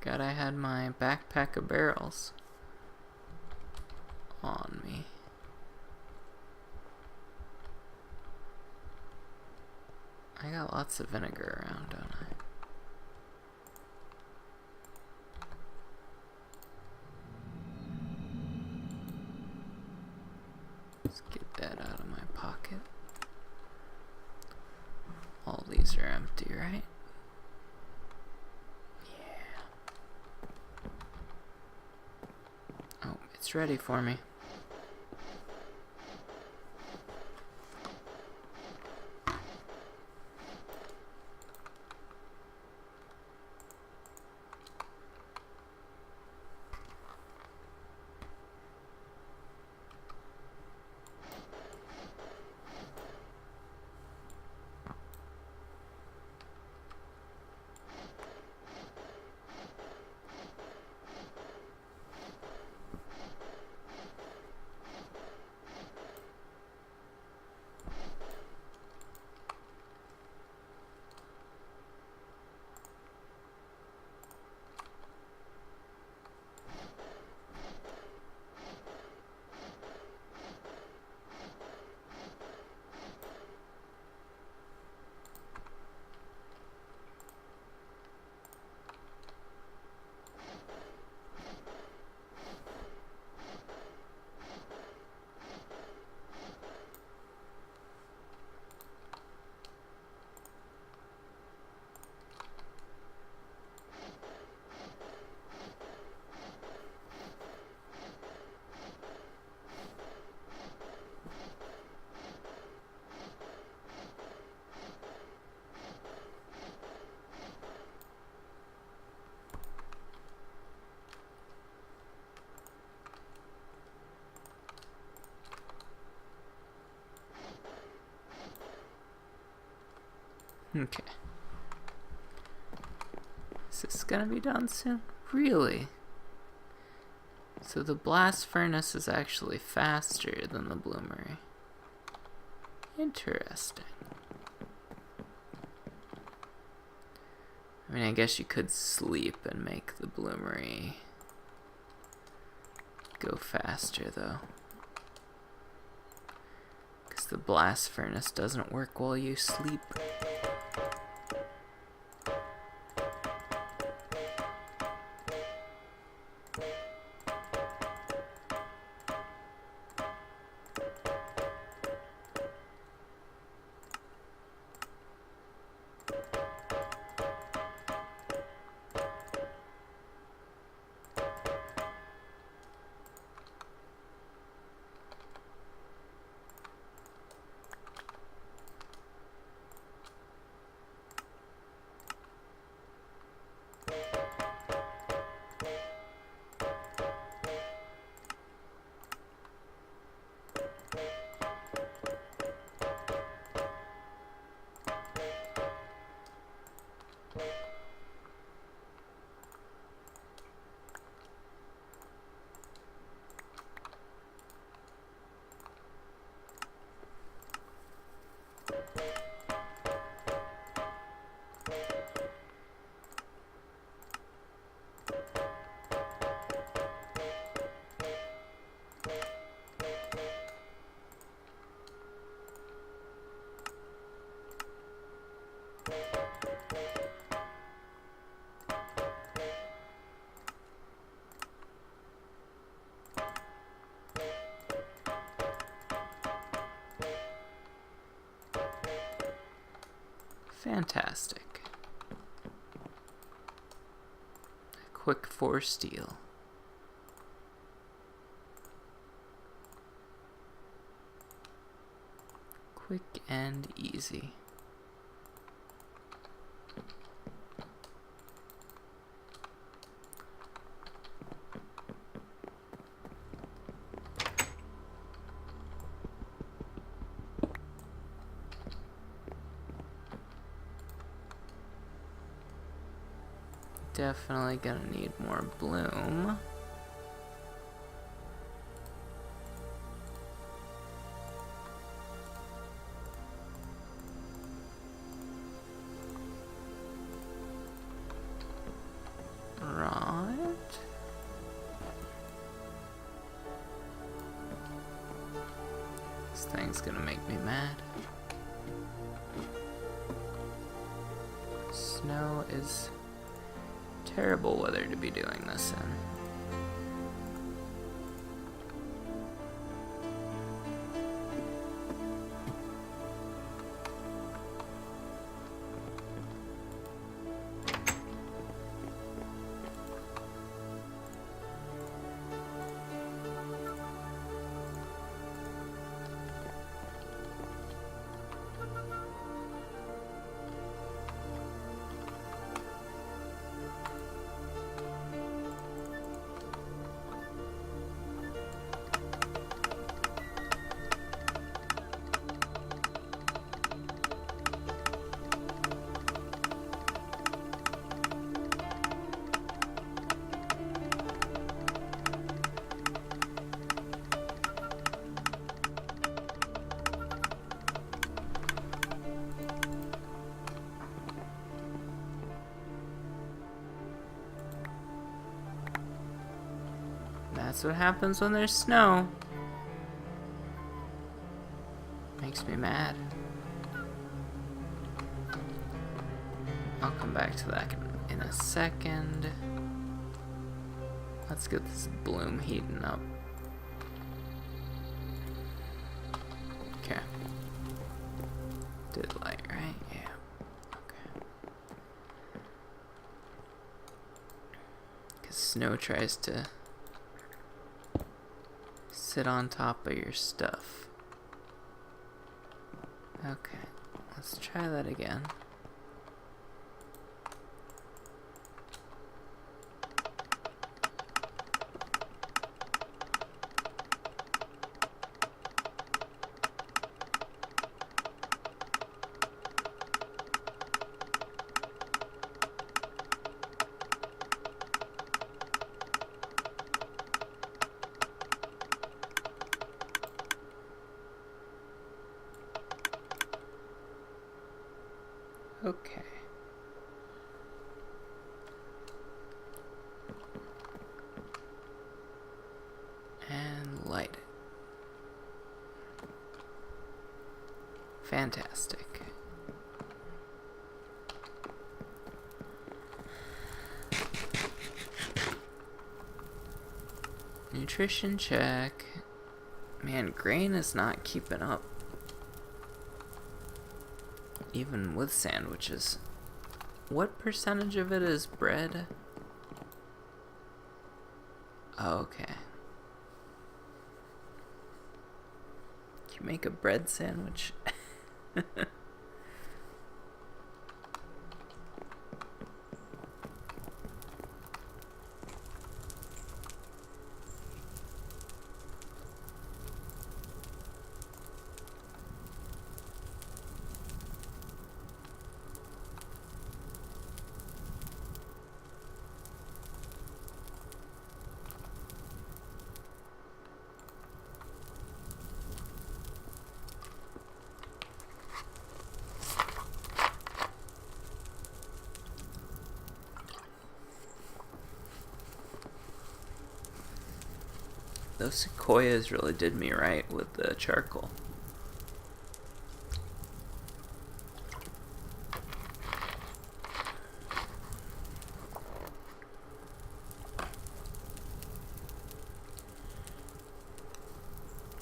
Forgot I had my backpack of barrels on me. I got lots of vinegar around, don't I? Let's get that out of my pocket. All these are empty, right? Oh, it's ready for me. Okay. Is this gonna be done soon? Really? So the blast furnace is actually faster than the bloomery. Interesting. I mean, I guess you could sleep and make the bloomery go faster, though. Because the blast furnace doesn't work while you sleep. Fantastic. Quick 4 steel. Quick and easy. Definitely gonna need more bloom. Right. This thing's gonna make me mad. Snow is terrible weather to be doing this in. That's what happens when there's snow. Makes me mad. I'll come back to that in a second. Let's get this bloom heating up. Okay. Did light, right? Yeah. Okay. Because snow tries to sit on top of your stuff. Okay, let's try that again. Okay. And light it. Fantastic. Nutrition check. Man, grain is not keeping up. Even with sandwiches. What percentage of it is bread? Oh, okay. Can you make a bread sandwich? Those sequoias really did me right with the charcoal.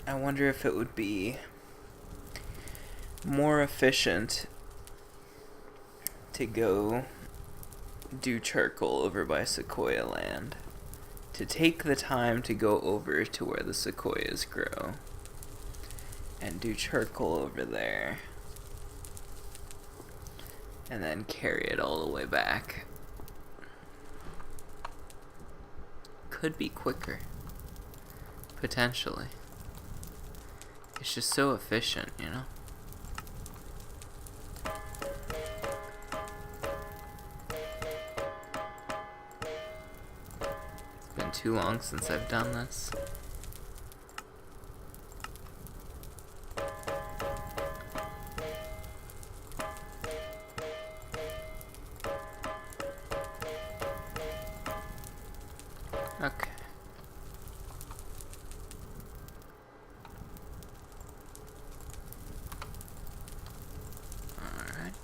I wonder if it would be more efficient to go do charcoal over by Sequoia Land. To take the time to go over to where the sequoias grow and do charcoal over there. And then carry it all the way back. Could be quicker. Potentially. It's just so efficient, you know? Too long since I've done this. Okay. Alright.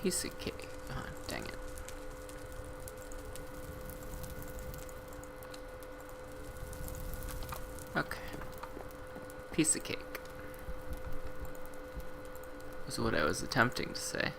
Piece of cake. Oh, dang it. Okay. Piece of cake. Was what I was attempting to say.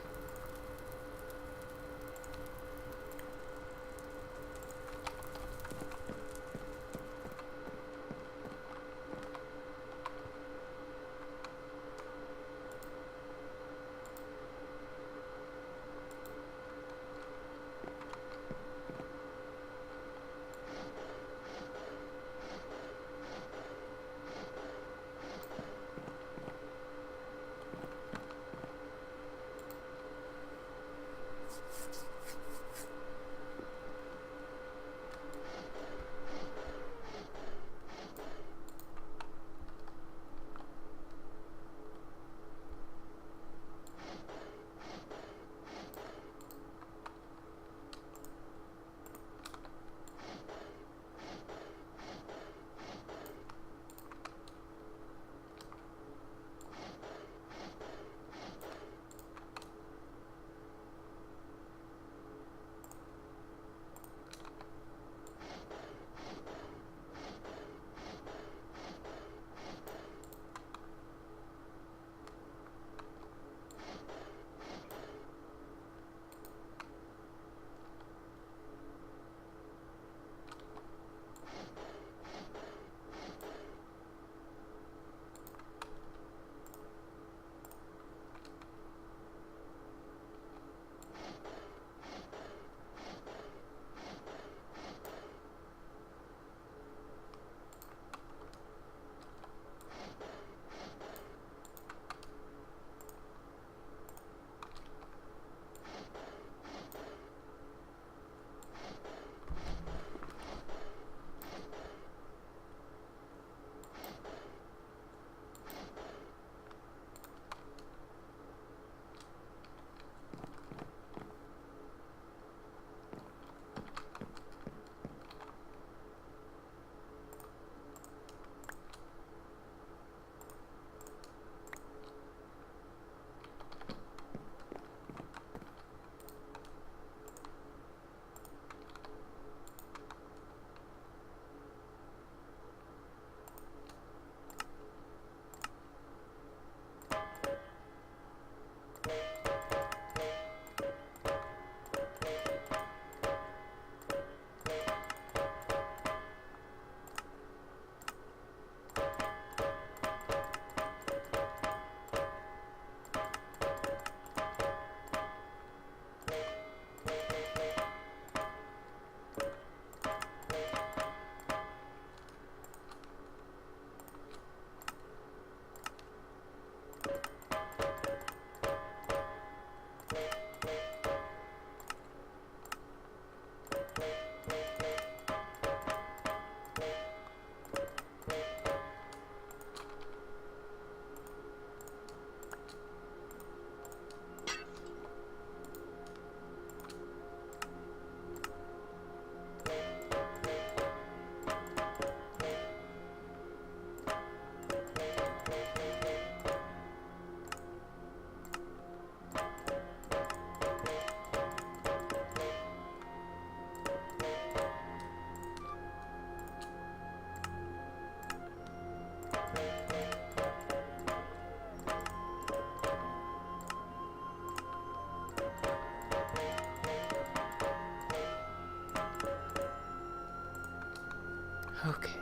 Okay.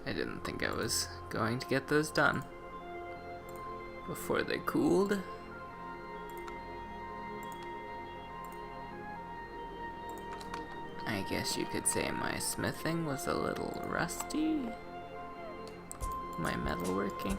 I didn't think I was going to get those done before they cooled. I guess you could say my smithing was a little rusty. My metalworking.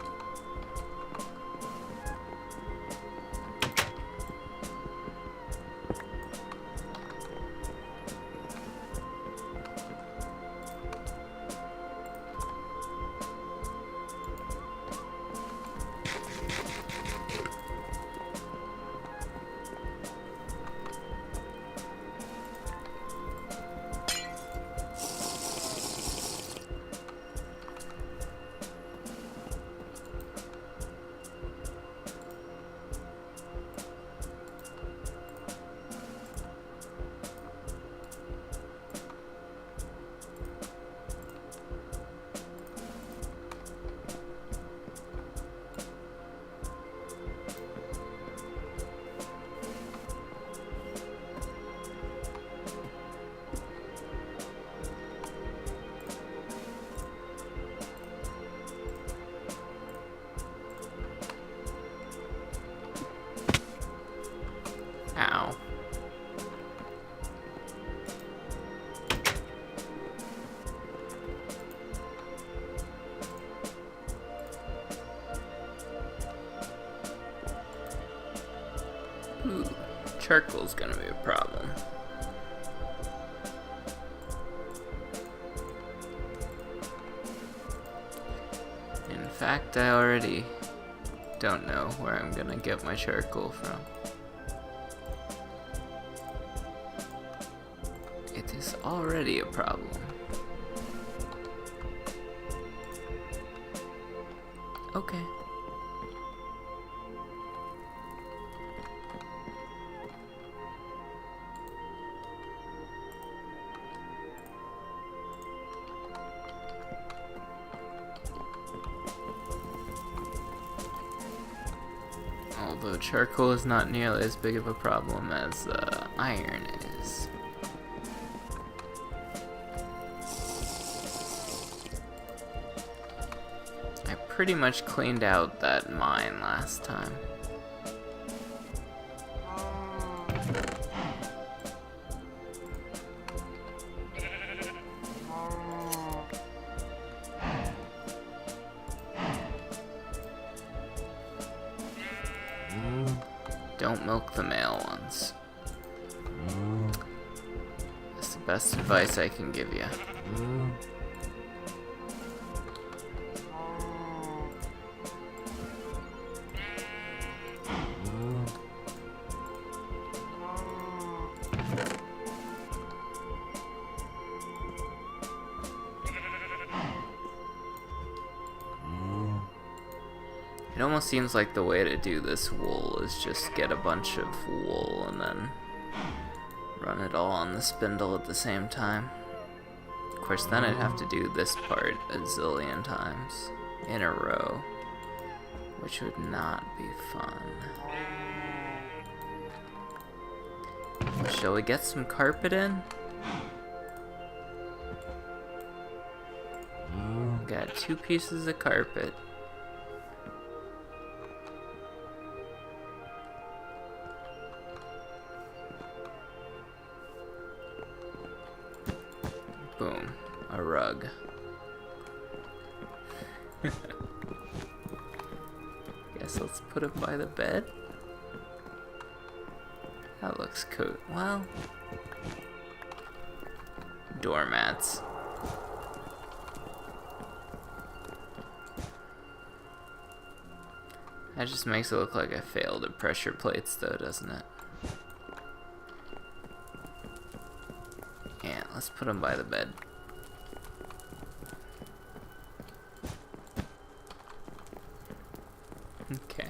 Ooh, charcoal's gonna be a problem. In fact, I already don't know where I'm gonna get my charcoal from. It is already a problem. Okay. Although charcoal is not nearly as big of a problem as iron is. I pretty much cleaned out that mine last time. Don't milk the male ones. That's the best advice I can give you. It almost seems like the way to do this wool is just get a bunch of wool and then run it all on the spindle at the same time. Of course, then I'd have to do this part a zillion times in a row, which would not be fun. Shall we get some carpet in? Got 2 pieces of carpet. Boom, a rug. Guess let's put it by the bed. That looks cool. Well, doormats. That just makes it look like I failed at pressure plates though, doesn't it? Yeah, let's put them by the bed. Okay.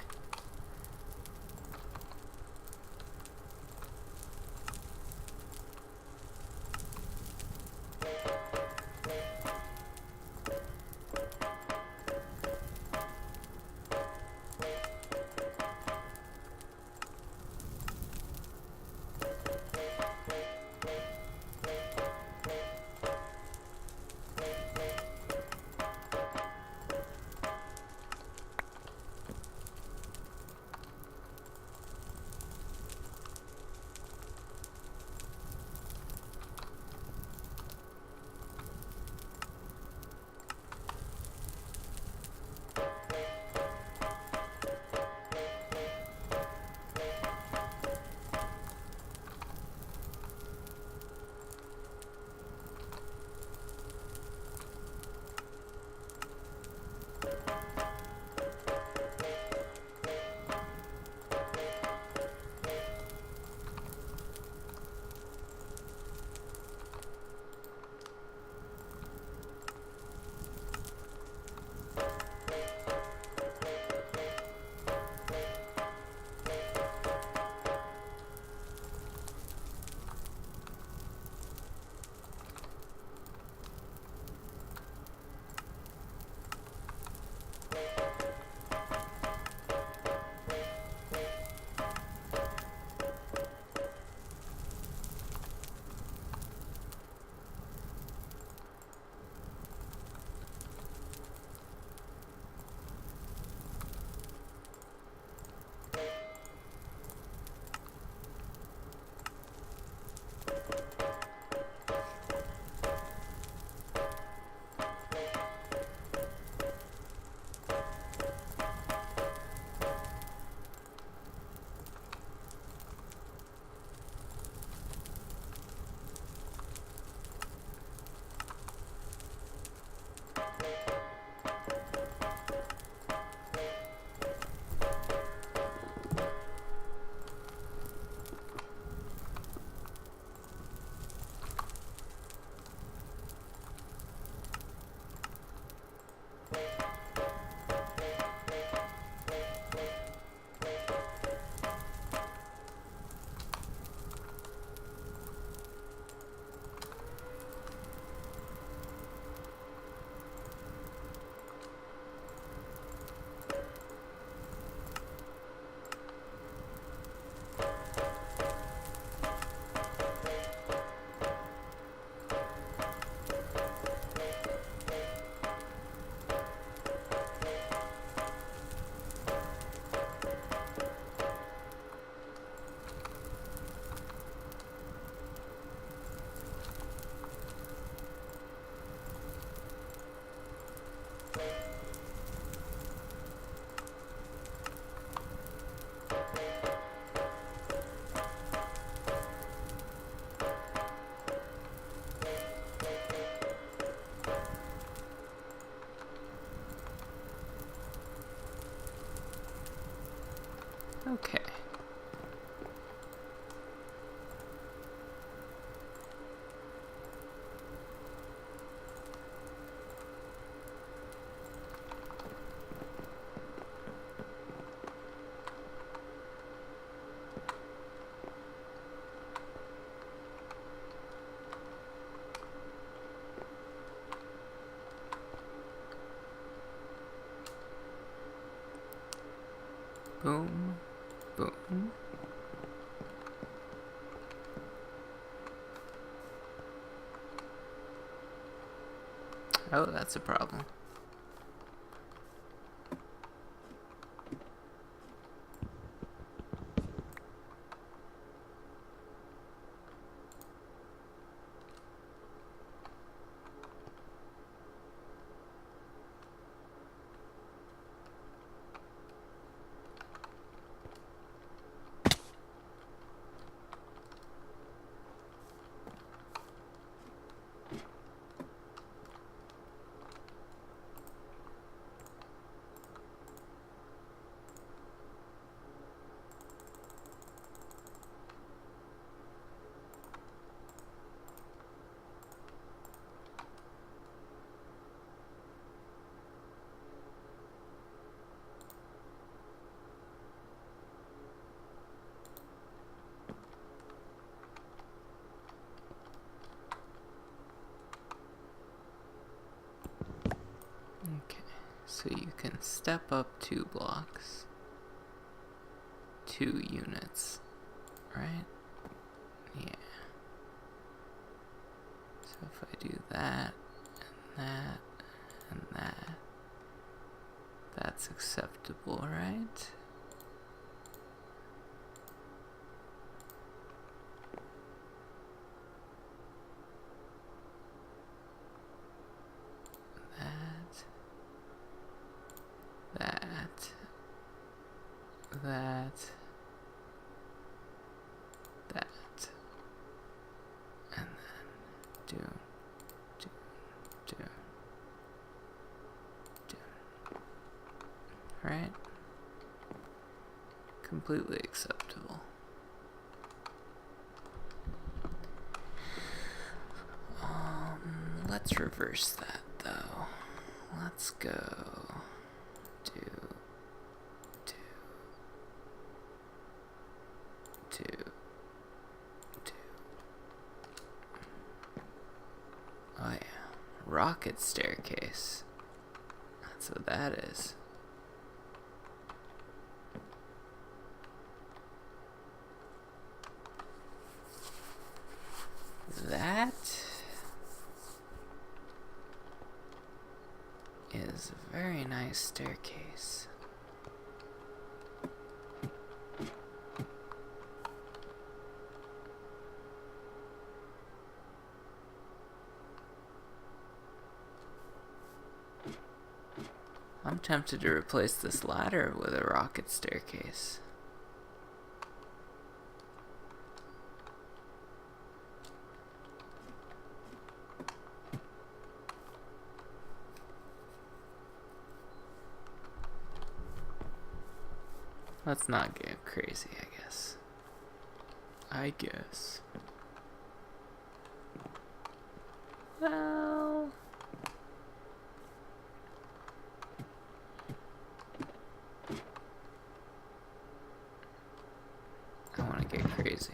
Okay. Boom, boom. Oh, that's a problem. Okay, so you can step up 2 blocks, 2 units, right? Yeah. So if I do that, and that, and that, that's acceptable, right? That, and then do. Right? Completely acceptable. Let's reverse that though. Let's go do. Oh yeah, rocket staircase. That's what that is. That is a very nice staircase. I'm tempted to replace this ladder with a rocket staircase. Let's not get crazy, I guess. Well... I want to get crazy.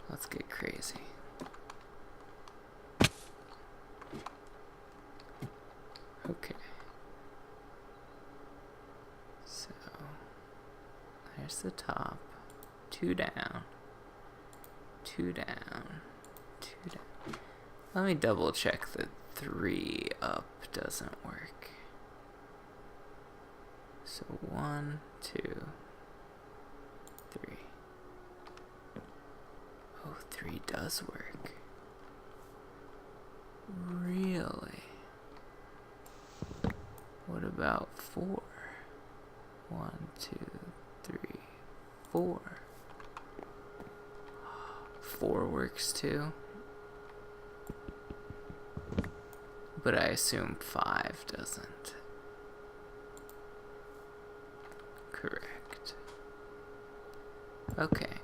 Let's get crazy. Okay. So, there's the top. 2 down. 2 down. 2 down. Let me double check that 3 up doesn't work. So 1, 2, 3. Oh, 3 does work. Really? about 4? 1, 2, 3, 4. 4 works too. But I assume 5 doesn't. Correct. Okay.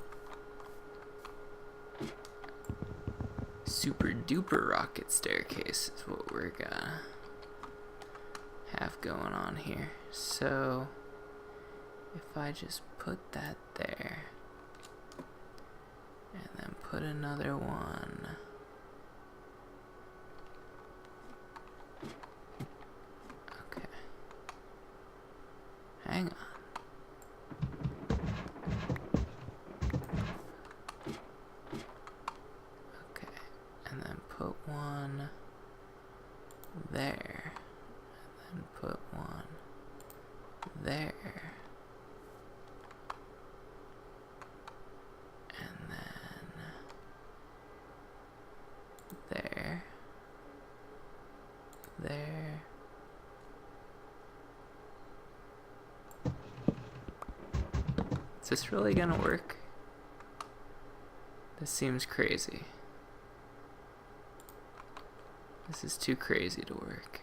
Super duper rocket staircase is what we're gonna have going on here. So if I just put that there and then put another one hang on. Okay, and then put one there, and then put one there, and then there, there. Is this really gonna work? This seems crazy. This is too crazy to work.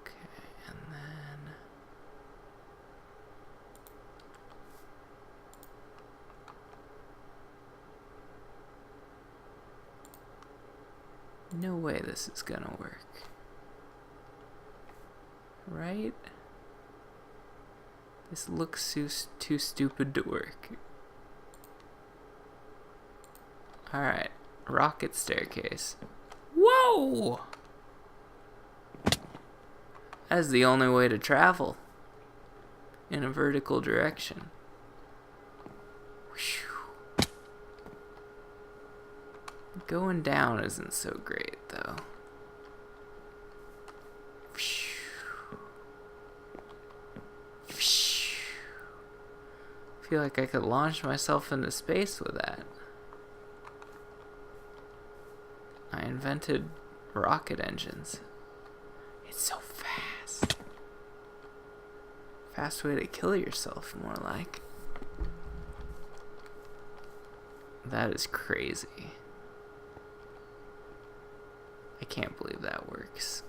Okay, and then no way this is gonna work. Right? This looks too stupid to work. Alright, rocket staircase. Whoa! That is the only way to travel in a vertical direction. Whew. Going down isn't so great, though. I feel like I could launch myself into space with that. I invented rocket engines. It's so fast. Fast way to kill yourself, more like. That is crazy. I can't believe that works.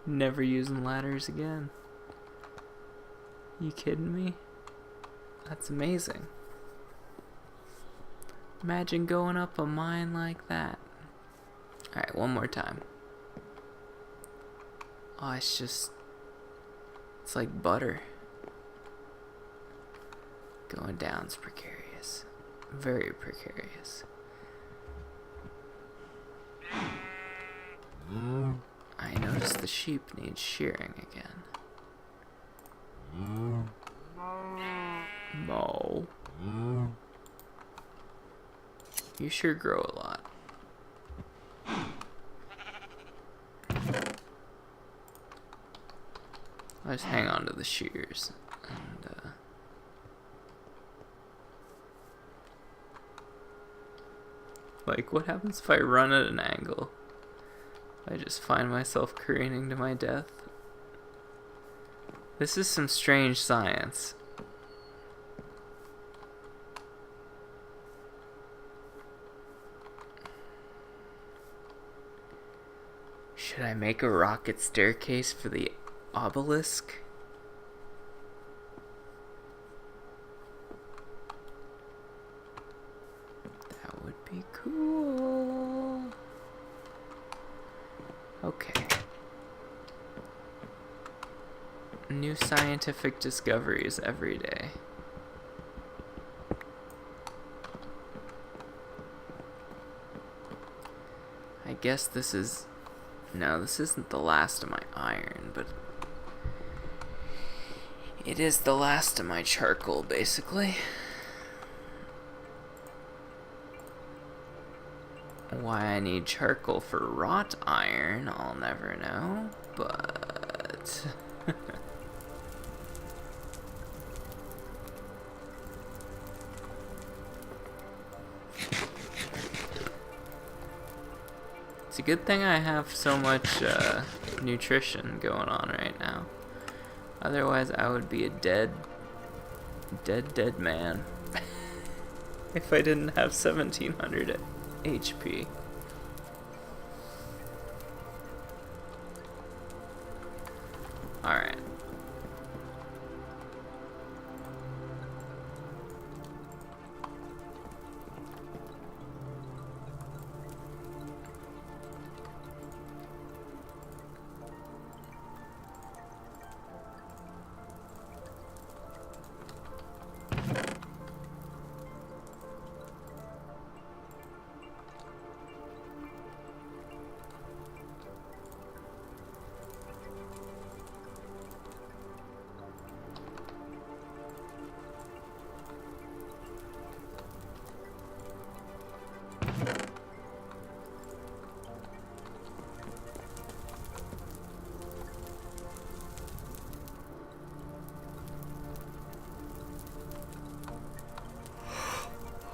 Never using ladders again. You kidding me? That's amazing. Imagine going up a mine like that. Alright, one more time. Oh, it's like butter. Going down's precarious. Very precarious. I noticed the sheep needs shearing again. Mo. You sure grow a lot. I just hang on to the shears and like, what happens if I run at an angle? I just find myself careening to my death. This is some strange science. Should I make a rocket staircase for the obelisk? That would be cool. Okay. New scientific discoveries every day. I guess this is... No, this isn't the last of my iron, but... It is the last of my charcoal, basically. Why I need charcoal for wrought iron, I'll never know, but... It's a good thing I have so much nutrition going on right now. Otherwise, I would be a dead man. If I didn't have 1700 HP. Alright.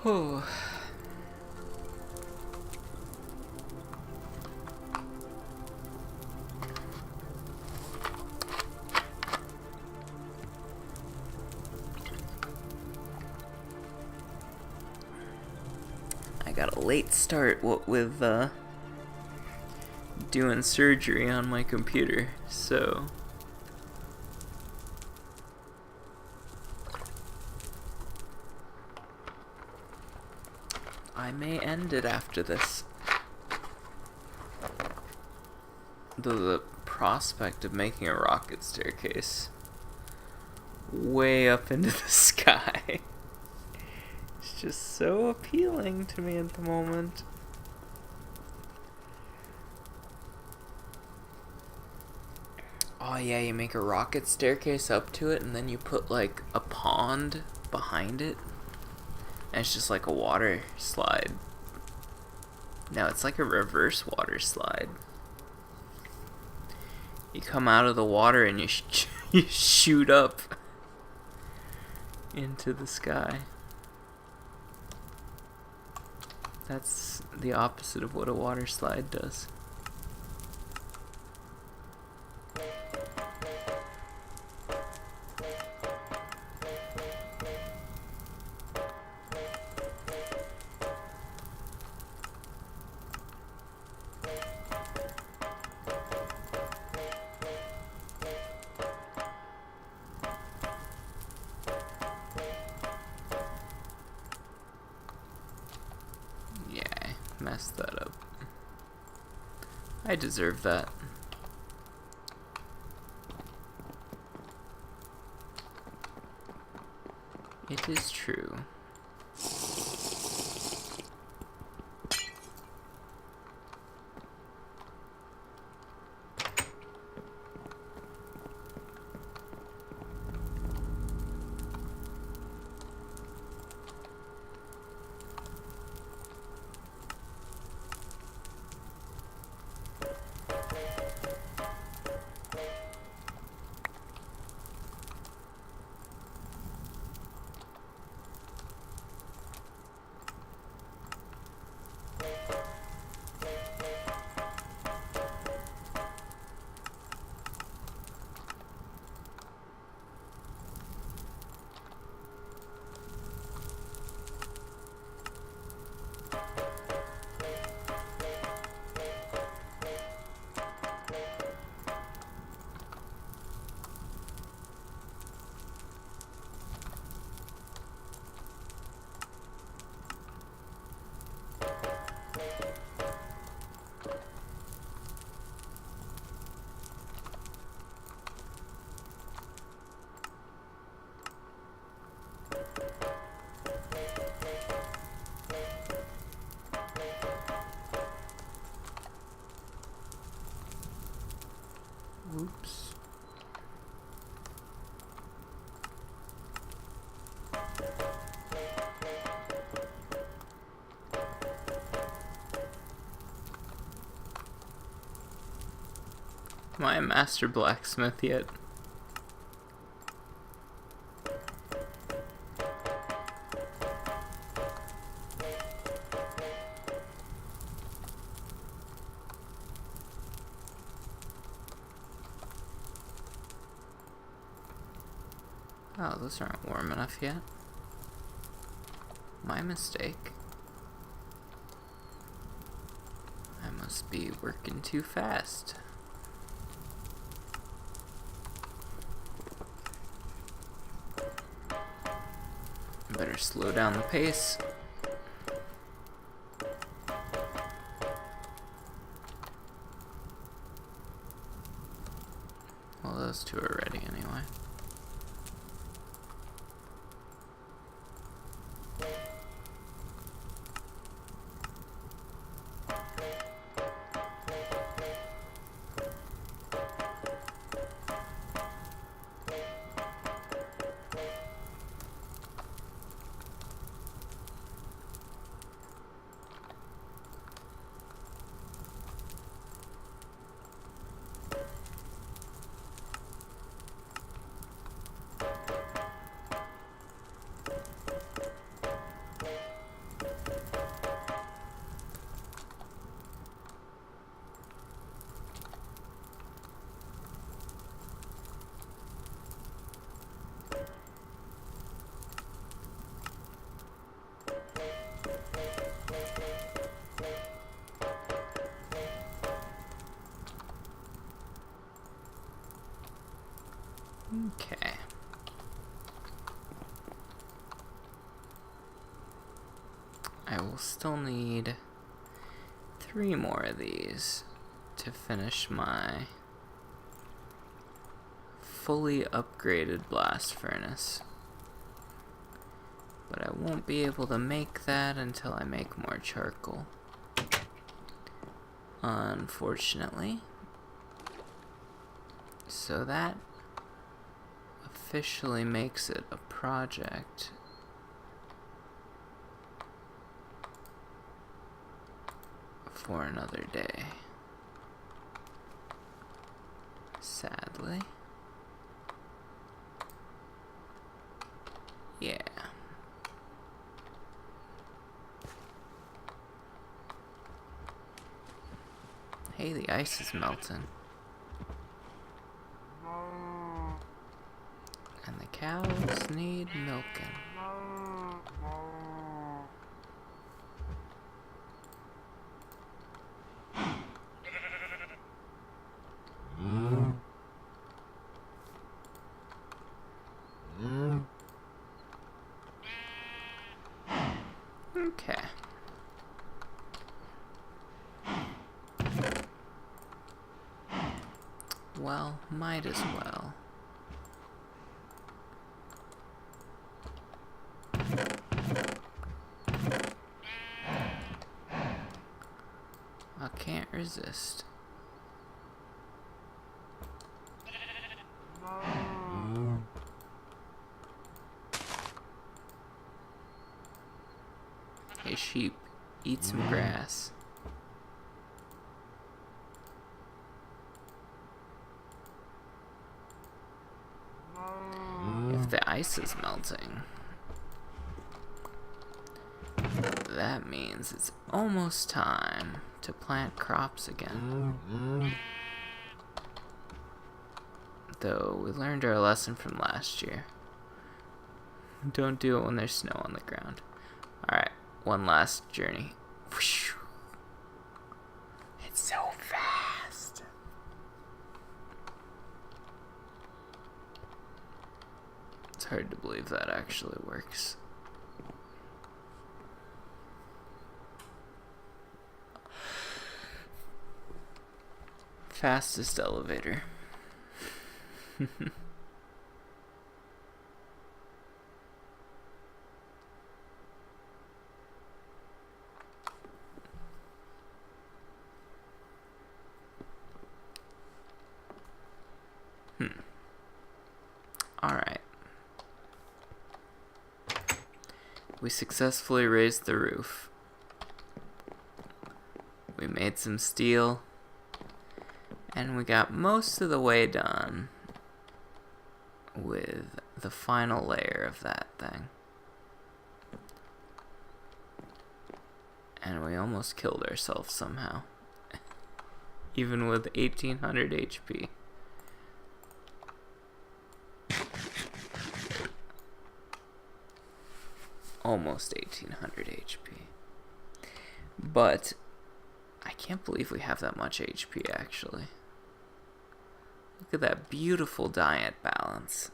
Oh. I got a late start with doing surgery on my computer, so I may end it after this. The prospect of making a rocket staircase way up into the sky is just so appealing to me at the moment. Oh yeah, you make a rocket staircase up to it and then you put like a pond behind it. And it's just like a water slide. No, it's like a reverse water slide. You come out of the water and you shoot up into the sky. That's the opposite of what a water slide does. Messed that up. I deserve that. It is true. Oops. Am I a master blacksmith yet? Oh, those aren't warm enough yet. My mistake. I must be working too fast. Better slow down the pace. Well, those two are ready anyway. Okay. I will still need 3 more of these to finish my fully upgraded blast furnace. But I won't be able to make that until I make more charcoal. Unfortunately. So that officially makes it a project for another day. Sadly. Yeah. Hey, the ice is melting. And the cows need milking. Okay. Well, might as well. I can't resist. Hey sheep, eat some grass. If the ice is melting, that means it's almost time to plant crops again. Though we learned our lesson from last year. Don't do it when there's snow on the ground. Alright, one last journey. It's so fast. It's hard to believe that actually works. Fastest elevator. Alright. We successfully raised the roof. We made some steel. And we got most of the way done with the final layer of that thing. And we almost killed ourselves somehow. Even with 1800 HP. almost 1800 HP. But I can't believe we have that much HP, actually. Look at that beautiful diet balance.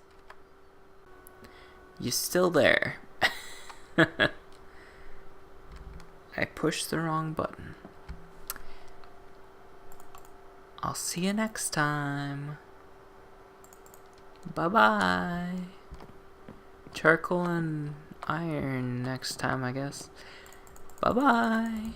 You still there? I pushed the wrong button. I'll see you next time. Bye-bye. Charcoal and iron next time, I guess. Bye-bye.